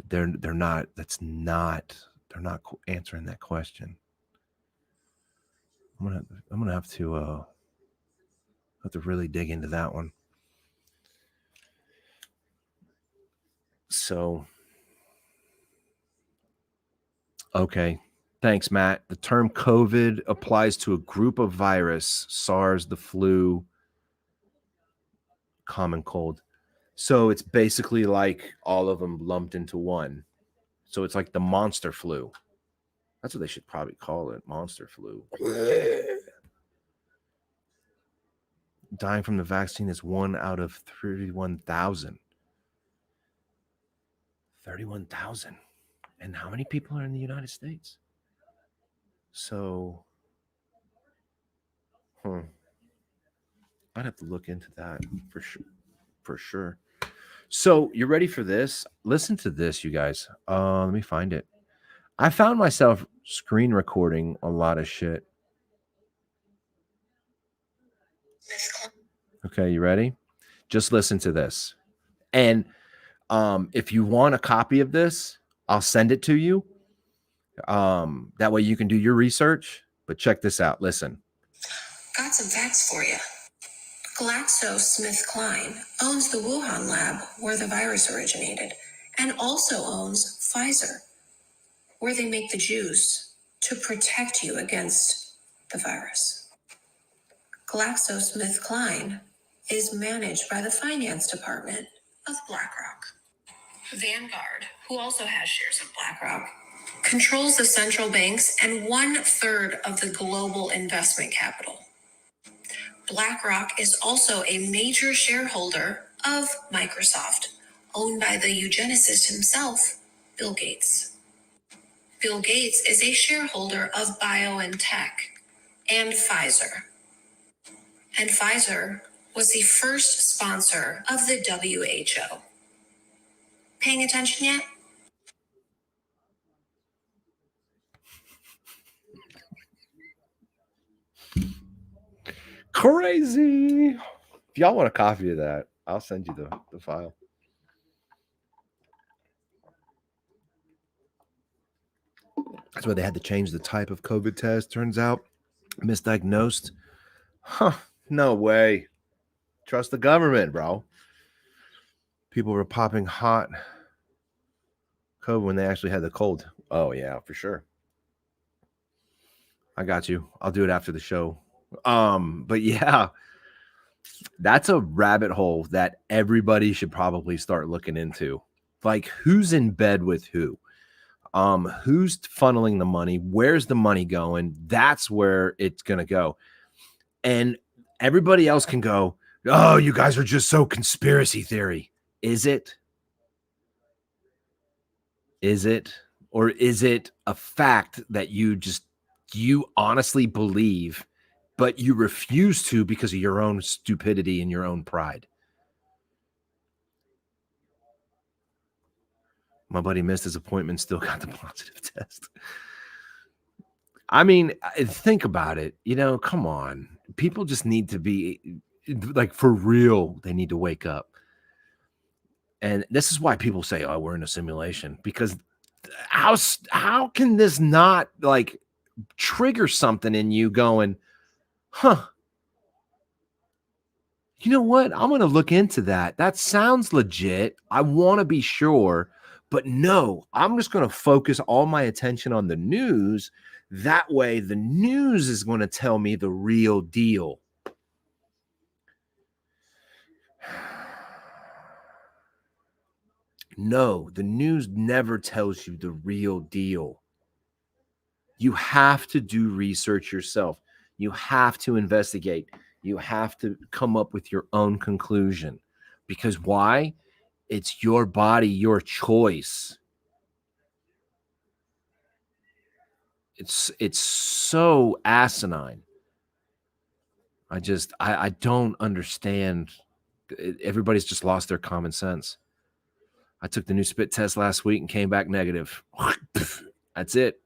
They're not answering that question. I'm gonna have to really dig into that one. So Okay. Thanks, Matt. The term COVID applies to a group of virus, SARS, the flu, common cold. So it's basically like all of them lumped into one. So it's like the monster flu. That's what they should probably call it, monster flu. Dying from the vaccine is 1 out of 31,000. 31,000. And how many people are in the United States? So, I'd have to look into that for sure. For sure. So, you ready for this? Listen to this, you guys. Let me find it. I found myself screen recording a lot of shit. Okay, you ready? Just listen to this. And if you want a copy of this, I'll send it to you. That way you can do your research. But check this out. Listen. Got some facts for you. GlaxoSmithKline owns the Wuhan lab where the virus originated and also owns Pfizer, where they make the juice to protect you against the virus. GlaxoSmithKline is managed by the finance department of BlackRock. Vanguard, who also has shares of BlackRock, controls the central banks and 1/3 of the global investment capital. BlackRock is also a major shareholder of Microsoft, owned by the eugenicist himself, Bill Gates. Bill Gates is a shareholder of BioNTech and Pfizer. And Pfizer was the first sponsor of the WHO. Paying attention yet? Crazy. If y'all want a copy of that, I'll send you the file. That's why they had to change the type of COVID test. Turns out, misdiagnosed. Huh. No way. Trust the government, bro. People were popping hot COVID when they actually had the cold. Oh, yeah, for sure. I got you. I'll do it after the show. But yeah, that's a rabbit hole that everybody should probably start looking into. Like, who's in bed with who? Who's funneling the money? Where's the money going? That's where it's going to go. And everybody else can go, oh, you guys are just so conspiracy theory. Is it? Is it? Or is it a fact that you honestly believe, but you refuse to because of your own stupidity and your own pride? My buddy missed his appointment, still got the positive test. I mean, think about it. Come on. People just need to be like, for real. They need to wake up. And this is why people say, oh, we're in a simulation, because how can this not like trigger something in you going, huh? You know what? I'm going to look into that. That sounds legit. I want to be sure. But no, I'm just going to focus all my attention on the news. That way, the news is going to tell me the real deal. No, the news never tells you the real deal. You have to do research yourself. You have to investigate. You have to come up with your own conclusion. Because why? It's your body, your choice. It's so asinine. I don't understand. Everybody's just lost their common sense. I took the new spit test last week and came back negative. That's it.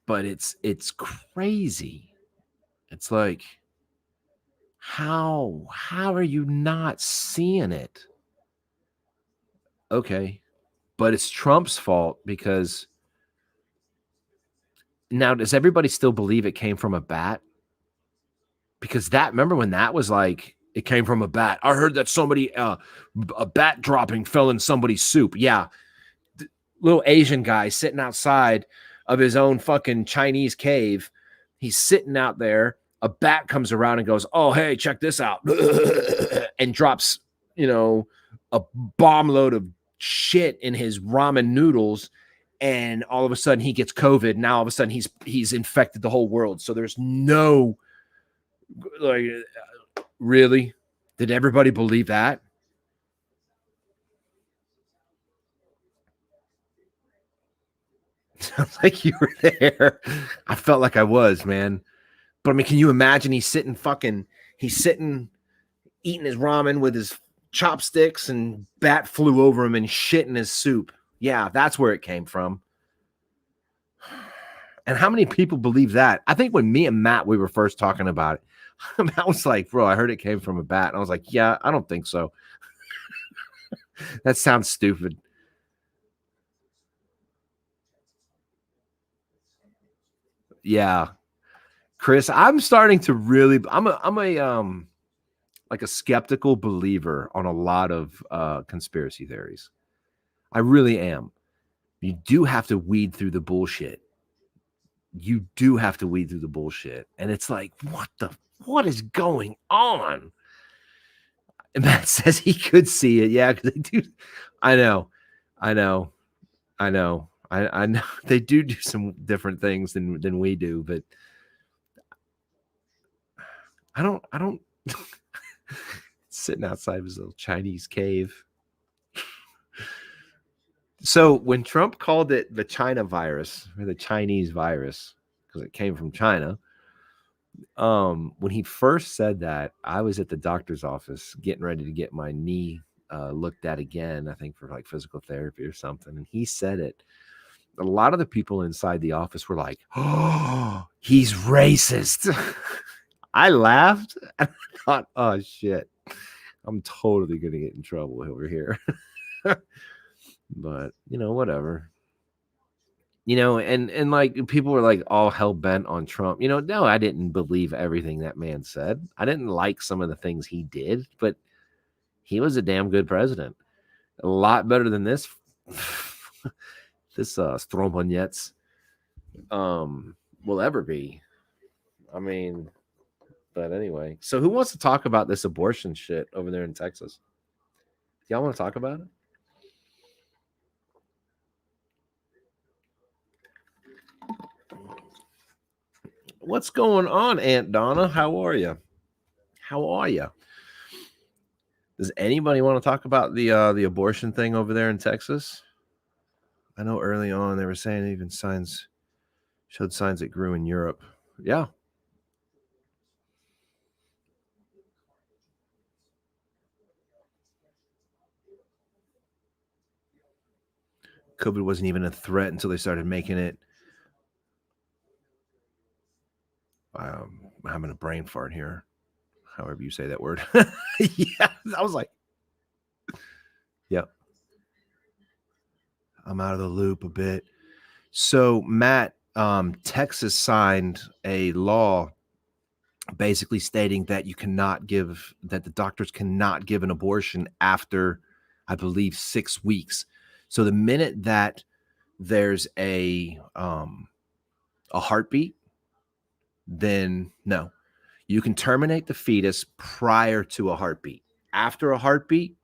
But it's crazy. It's like, how are you not seeing it? Okay. But it's Trump's fault, because now, does everybody still believe it came from a bat? Because remember when that was like It came from a bat. I heard that somebody, a bat dropping fell in somebody's soup. Yeah. Little Asian guy sitting outside of his own fucking Chinese cave. He's sitting out there. A bat comes around and goes, oh, hey, check this out. And drops, a bomb load of shit in his ramen noodles. And all of a sudden he gets COVID. Now all of a sudden he's infected the whole world. So there's no, like, really? Did everybody believe that? Sounds like you were there. I felt like I was, man. But I mean, can you imagine he's sitting eating his ramen with his chopsticks and bat flew over him and shit in his soup. Yeah, that's where it came from. And how many people believe that? I think when me and Matt, we were first talking about it, Matt was like, bro, I heard it came from a bat. And I was like, yeah, I don't think so. That sounds stupid. Yeah. Chris, I'm starting to really, I'm a like a skeptical believer on a lot of conspiracy theories. I really am. You do have to weed through the bullshit. You do have to weed through the bullshit. And it's like, what is going on? And Matt says he could see it. Yeah, because they do. I know. I know they do some different things than we do, but I don't sitting outside of his little Chinese cave. So when Trump called it the China virus or the Chinese virus, because it came from China, when he first said that, I was at the doctor's office getting ready to get my knee looked at again, I think for like physical therapy or something. And he said it. A lot of the people inside the office were like, oh, he's racist. I laughed and I thought, oh shit, I'm totally going to get in trouble over here. But, whatever. And like people were like all hell bent on Trump. No, I didn't believe everything that man said. I didn't like some of the things he did, but he was a damn good president. A lot better than this this Stromboniets will ever be. I mean, but anyway. So who wants to talk about this abortion shit over there in Texas? Y'all want to talk about it? What's going on, Aunt Donna? How are you? Does anybody want to talk about the abortion thing over there in Texas? I know early on they were saying even showed signs it grew in Europe. Yeah. COVID wasn't even a threat until they started making it. I'm having a brain fart here. However you say that word. Yeah, I was like, yep. I'm out of the loop a bit. So, Matt, Texas signed a law basically stating that that the doctors cannot give an abortion after, I believe, 6 weeks. So the minute that there's a heartbeat, then no, you can terminate the fetus prior to a heartbeat. After a heartbeat,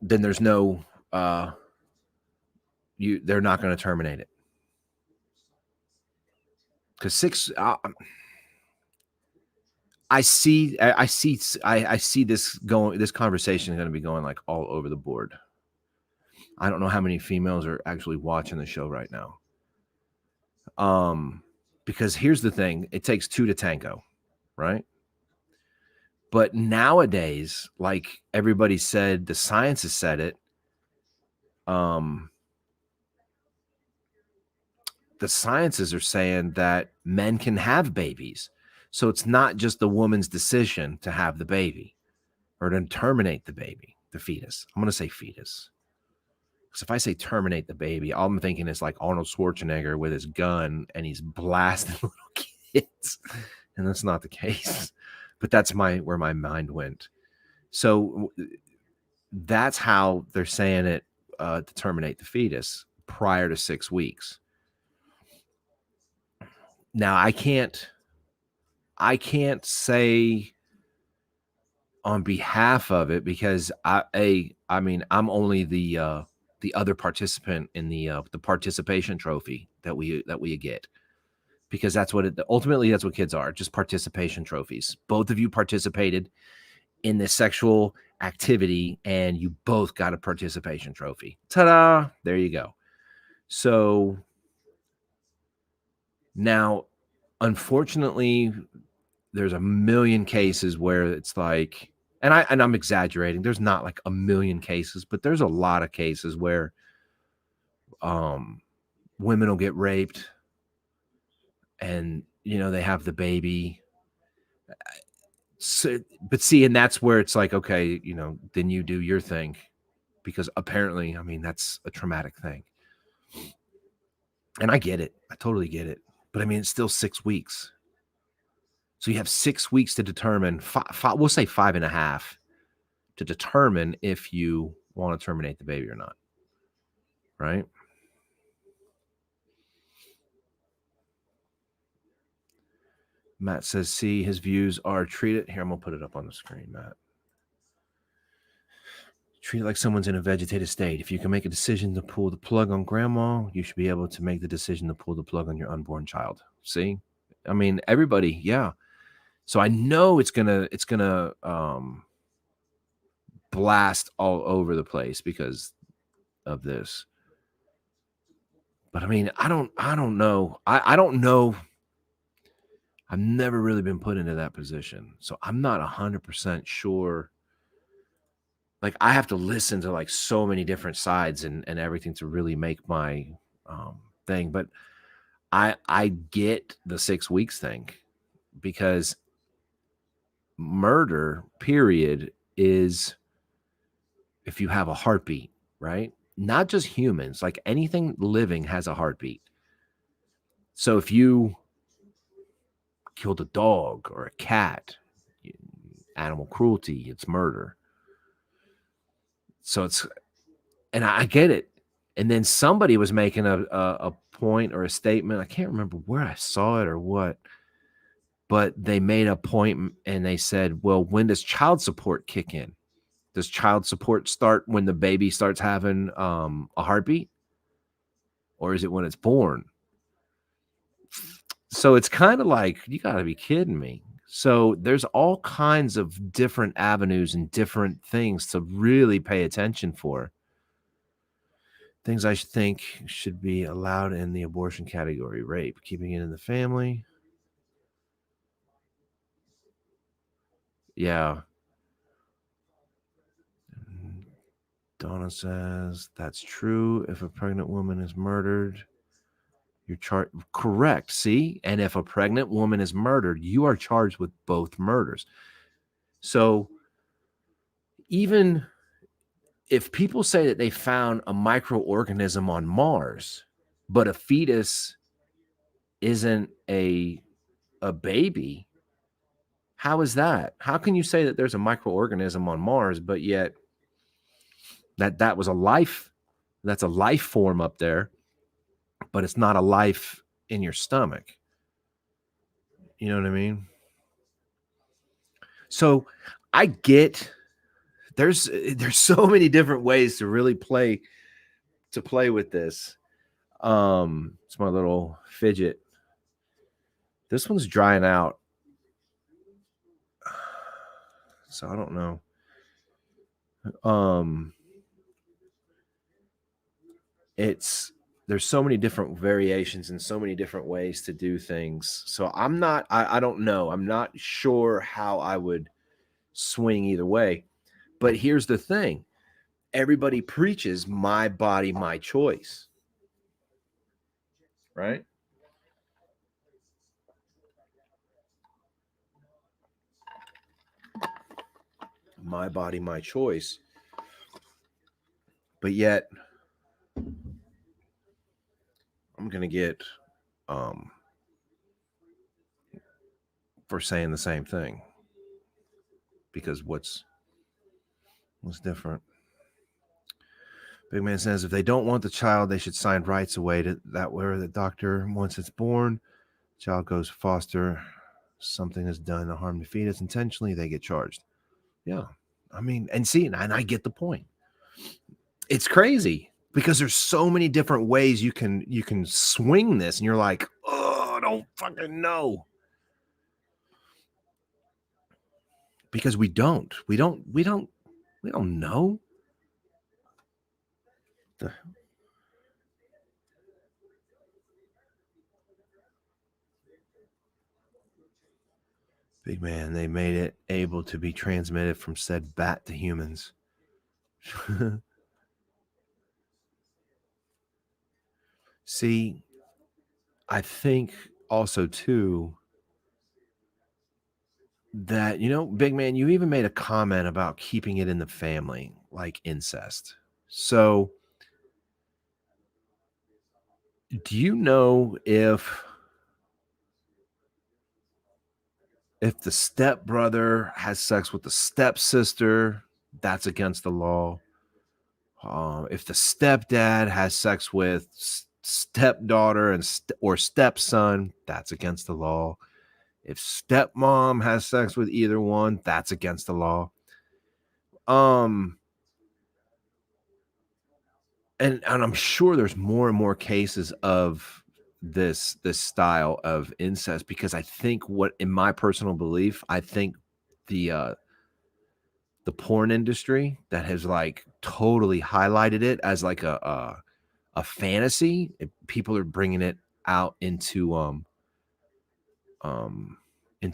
then there's no they're not going to terminate it. Because I see this conversation is going to be going like all over the board. I don't know how many females are actually watching the show right now. Because here's the thing, it takes two to tango, right? But nowadays, like everybody said, the science has said it. The sciences are saying that men can have babies. So it's not just the woman's decision to have the baby or to terminate the baby, the fetus. I'm going to say fetus. Because if I say terminate the baby, all I'm thinking is like Arnold Schwarzenegger with his gun and he's blasting little kids. And that's not the case. But that's where my mind went. So that's how they're saying it, to terminate the fetus prior to 6 weeks. Now I can't say on behalf of it, because I mean, I'm only the other participant in the participation trophy that we get, because that's what ultimately that's what kids are, just participation trophies. Both of you participated in this sexual activity and you both got a participation trophy. Ta-da! There you go. So now, unfortunately, there's a million cases where it's like, and I'm exaggerating. There's not like a million cases, but there's a lot of cases where women will get raped and they have the baby. So, but see, and that's where it's like, okay, then you do your thing, because apparently, I mean, that's a traumatic thing. And I get it. I totally get it. But I mean, it's still 6 weeks. So you have 6 weeks to determine, we'll say 5.5, to determine if you want to terminate the baby or not. Right? Matt says, see, his views are treated. Here, I'm going to put it up on the screen, Matt. Treat it like someone's in a vegetative state. If you can make a decision to pull the plug on grandma, you should be able to make the decision to pull the plug on your unborn child. See? I mean, everybody, yeah. So I know it's gonna blast all over the place because of this. But I mean, I don't know. I don't know. I've never really been put into that position. So I'm not 100% sure. Like, I have to listen to like so many different sides and everything to really make my thing. But I get the 6 weeks thing, because murder, period, is if you have a heartbeat, right? Not just humans, like anything living has a heartbeat. So if you killed a dog or a cat, animal cruelty, it's murder. So and I get it. And then somebody was making a point or a statement. I can't remember where I saw it or what, but they made a point and they said, well, when does child support kick in? Does child support start when the baby starts having a heartbeat? Or is it when it's born? So it's kind of like, you got to be kidding me. So there's all kinds of different avenues and different things to really pay attention for. Things I think should be allowed in the abortion category: rape, keeping it in the family. Yeah. Donna says that's true. If a pregnant woman is murdered, you're charged. Correct. See? And if a pregnant woman is murdered, you are charged with both murders. So even if people say that they found a microorganism on Mars, but a fetus isn't a baby, how is that? How can you say that there's a microorganism on Mars, but yet that was a life, that's a life form up there, but it's not a life in your stomach? You know what I mean? So I get there's so many different ways to really play with this. It's my little fidget. This one's drying out, so I don't know. There's so many different variations and so many different ways to do things. So I don't know. I'm not sure how I would swing either way. But here's the thing. Everybody preaches my body, my choice. Right? My body, my choice. But yet I'm going to get for saying the same thing. because what's different? Big man says if they don't want the child, they should sign rights away to that where the doctor, once it's born, child goes foster, something is done to harm the fetus intentionally, they get charged. Yeah. I mean, and see, and I get the point. It's crazy because there's so many different ways you can swing this, and you're like, oh, I don't fucking know. Because we don't know. Big man, they made it able to be transmitted from said bat to humans. See, I think also too that, big man, you even made a comment about keeping it in the family, like incest. So do you know if the stepbrother has sex with the stepsister, that's against the law? If the stepdad has sex with stepdaughter or stepson, that's against the law. If stepmom has sex with either one, that's against the law. And I'm sure there's more and more cases of this style of incest, because I think in my personal belief, I think the porn industry that has like totally highlighted it as like a fantasy, people are bringing it out into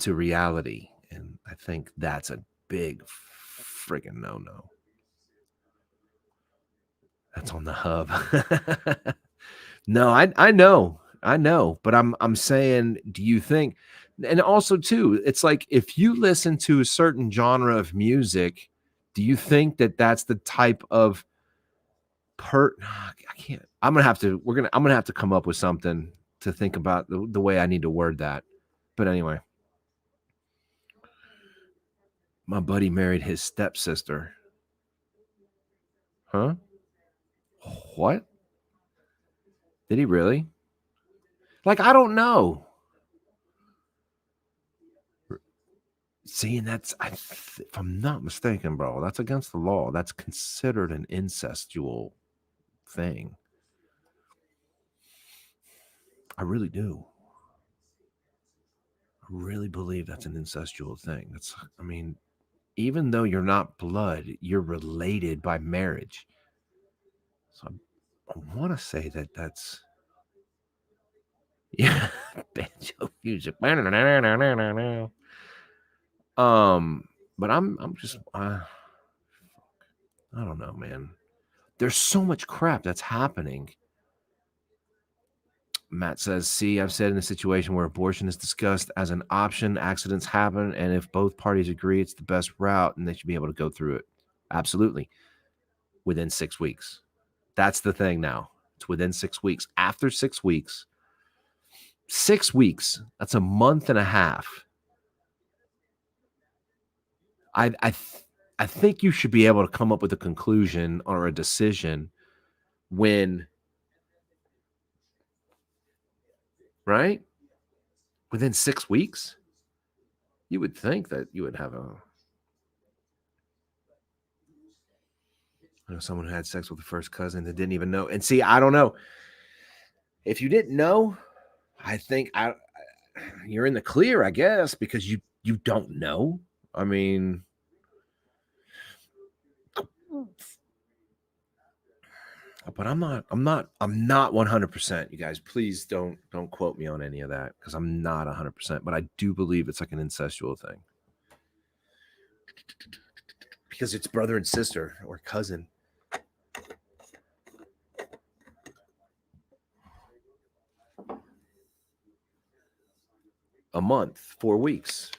reality, and I think that's a big friggin' no. That's on the hub. No, I know, but I'm saying, do you think? And also too, it's like if you listen to a certain genre of music, do you think that that's the type of I can't. I'm gonna have to come up with something to think about the way I need to word that. But anyway, my buddy married his stepsister. Huh? What? Did he really? Like, I don't know. See, and that's, if I'm not mistaken, bro, that's against the law. That's considered an incestual thing. I really do. I really believe that's an incestual thing. I mean, even though you're not blood, you're related by marriage. So I want to say that's, yeah, banjo music. But I'm just, I don't know, man. There's so much crap that's happening. Matt says, see, I've said in a situation where abortion is discussed as an option, accidents happen, and if both parties agree it's the best route, and they should be able to go through it. Absolutely. Within 6 weeks. That's the thing now. It's within 6 weeks. After 6 weeks, 6 weeks, that's a month and a half. I think you should be able to come up with a conclusion or a decision when, right? Within 6 weeks, you would think that you would have someone who had sex with the first cousin that didn't even know. And see, I don't know. If you didn't know, I think you're in the clear, I guess, because you don't know. I mean, but I'm not 100%. You guys, please don't quote me on any of that, because I'm not 100%, but I do believe it's like an incestual thing. Because it's brother and sister or cousin. A month, 4 weeks.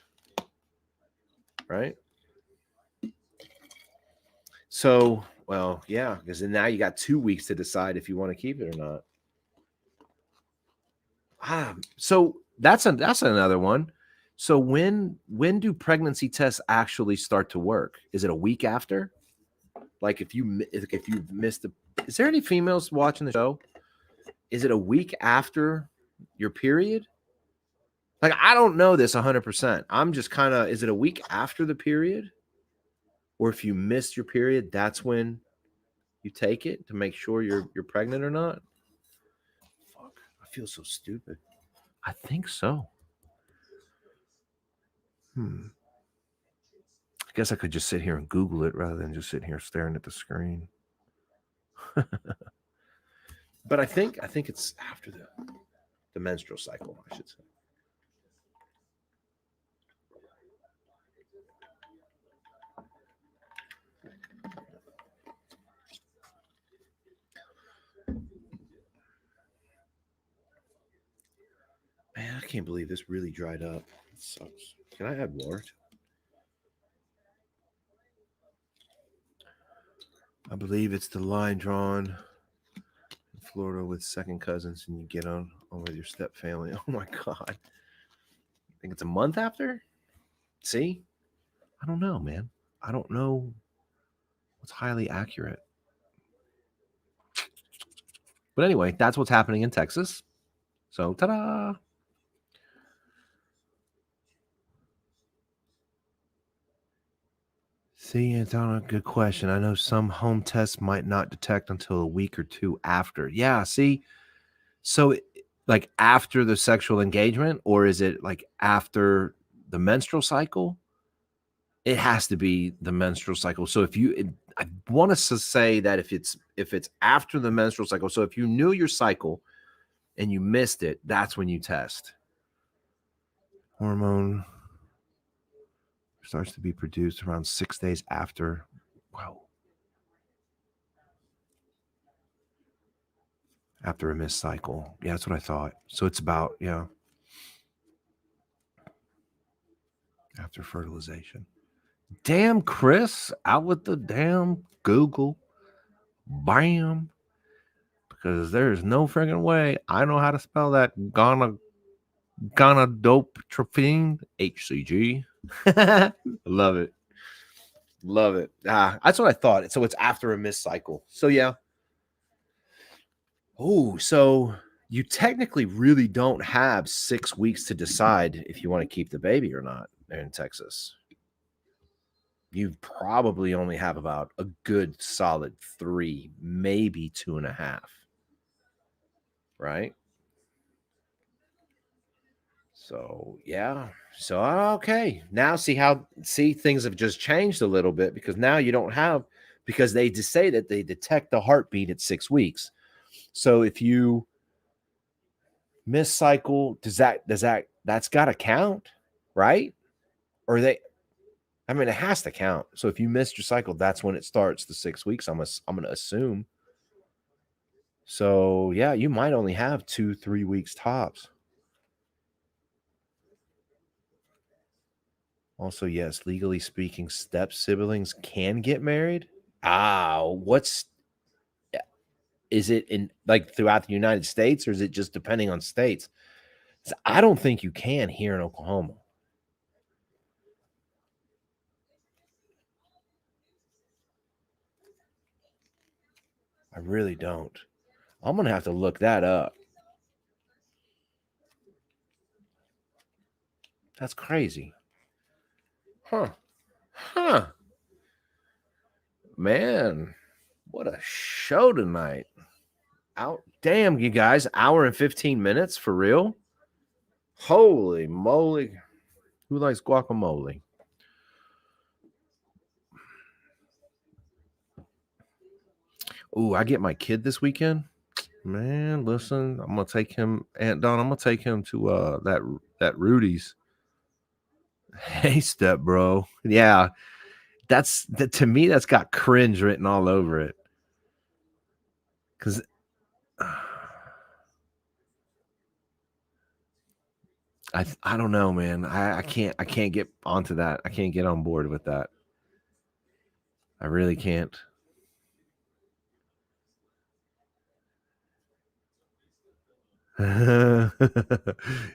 Right? So, well, yeah, because then now you got 2 weeks to decide if you want to keep it or not. So that's another one. So when do pregnancy tests actually start to work? Is it a week after? Like if you've missed the, is there any females watching the show? Is it a week after your period? Like I don't know this 100%. I'm just kind of, is it a week after the period? Or if you missed your period, that's when you take it to make sure you're pregnant or not? Fuck, I feel so stupid. I think so. I guess I could just sit here and Google it rather than just sitting here staring at the screen. But I think it's after the menstrual cycle, I should say. Man, I can't believe this really dried up. It sucks. Can I add water? I believe it's the line drawn in Florida with second cousins, and you get on with your step family. Oh my God. I think it's a month after? See? I don't know, man. I don't know what's highly accurate. But anyway, that's what's happening in Texas. So, ta-da! See, Antonio, good question. I know some home tests might not detect until a week or two after. Yeah, see? So, like after the sexual engagement, or is it like after the menstrual cycle? It has to be the menstrual cycle. So I want us to say that if it's after the menstrual cycle, so if you knew your cycle and you missed it, that's when you test. Hormone starts to be produced around 6 days after. Wow. After a missed cycle. Yeah, that's what I thought. So it's about, after fertilization. Damn, Chris, out with the damn Google. Bam. Because there's no friggin' way I know how to spell that gonadotropin HCG. Love it. Love it. That's what I thought. So it's after a missed cycle. So yeah. Oh, so you technically really don't have 6 weeks to decide if you want to keep the baby or not there in Texas. You probably only have about a good solid 3, maybe 2.5. Right? So yeah. So okay. Now see things have just changed a little bit because now you don't have, because they just say that they detect the heartbeat at 6 weeks. So if you miss cycle, that's got to count, right? Or it has to count. So if you missed your cycle, that's when it starts the 6 weeks. I'm going to assume. So yeah, you might only have 2-3 weeks tops. Also, yes, legally speaking, step siblings can get married. Is it in like throughout the United States, or is it just depending on states? I don't think you can here in Oklahoma. I really don't. I'm going to have to look that up. That's crazy. Huh. Man, what a show tonight. Damn, you guys, hour and 15 minutes for real? Holy moly. Who likes guacamole? Ooh, I get my kid this weekend. Man, listen, I'm gonna take him, Aunt Dawn. I'm gonna take him to that Rudy's. Hey, step bro. Yeah, to me. That's got cringe written all over it. Cause I don't know, man. I can't get onto that. I can't get on board with that. I really can't.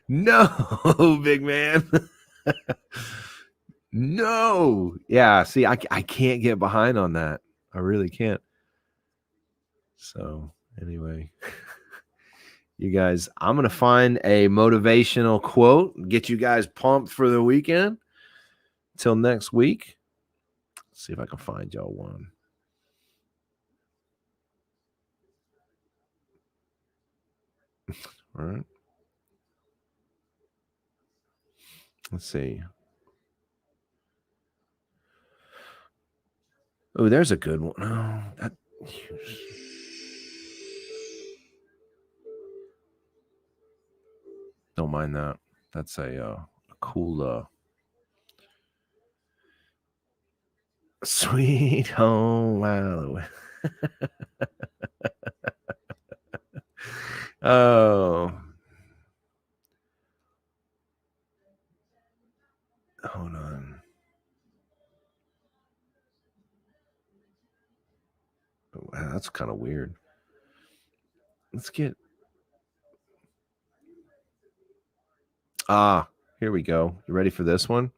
No, big man. No. Yeah. See, I can't get behind on that. I really can't. So anyway, you guys, I'm going to find a motivational quote, get you guys pumped for the weekend. Till next week. Let's see if I can find y'all one. All right. Let's see. Oh, there's a good one. Oh, don't mind that. That's a cool Sweet Home Alabama. Oh. Hold on. Wow, that's kind of weird. Let's get. Here we go. You ready for this one?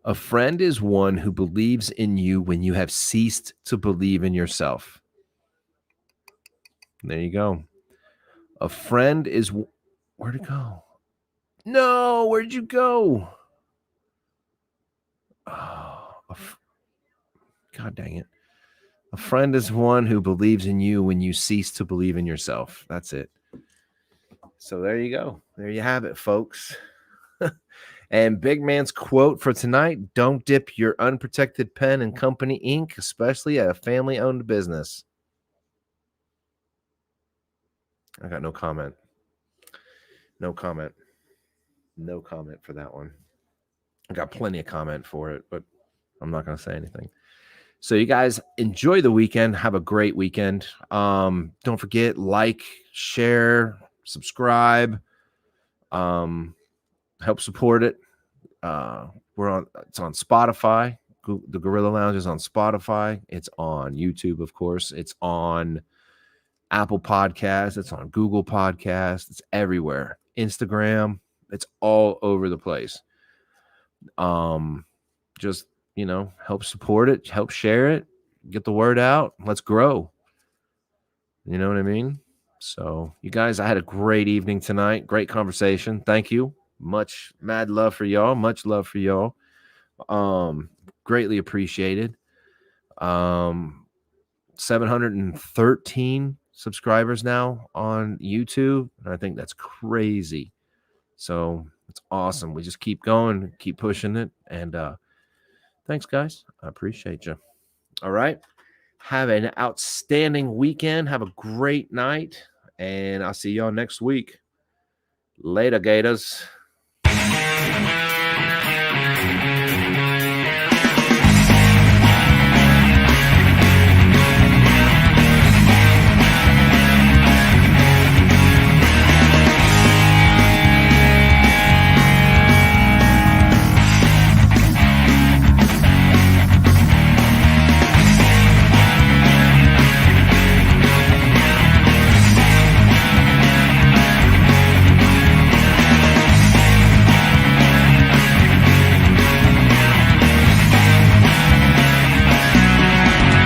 A friend is one who believes in you when you have ceased to believe in yourself. There you go. A friend is. Where'd it go? No, where'd you go? Oh, God dang it. A friend is one who believes in you when you cease to believe in yourself. That's it. So there you go. There you have it, folks. And Big Man's quote for tonight: don't dip your unprotected pen in company ink, especially at a family-owned business. I got no comment. No comment. No comment for that one. I got plenty of comment for it, but I'm not going to say anything. So you guys enjoy the weekend. Have a great weekend. Don't forget, like, share, subscribe, help support it. It's on Spotify. The Gorilla Lounge is on Spotify. It's on YouTube, of course. It's on Apple Podcasts. It's on Google Podcasts. It's everywhere. Instagram. It's all over the place. Just, help support it, help share it, get the word out. Let's grow. You know what I mean? So you guys, I had a great evening tonight. Great conversation. Thank you. Much mad love for y'all. Much love for y'all. Greatly appreciated. 713 subscribers now on YouTube. And I think that's crazy. So it's awesome. We just keep going, keep pushing it. And thanks, guys. I appreciate you. All right. Have an outstanding weekend. Have a great night. And I'll see y'all next week. Later, Gators.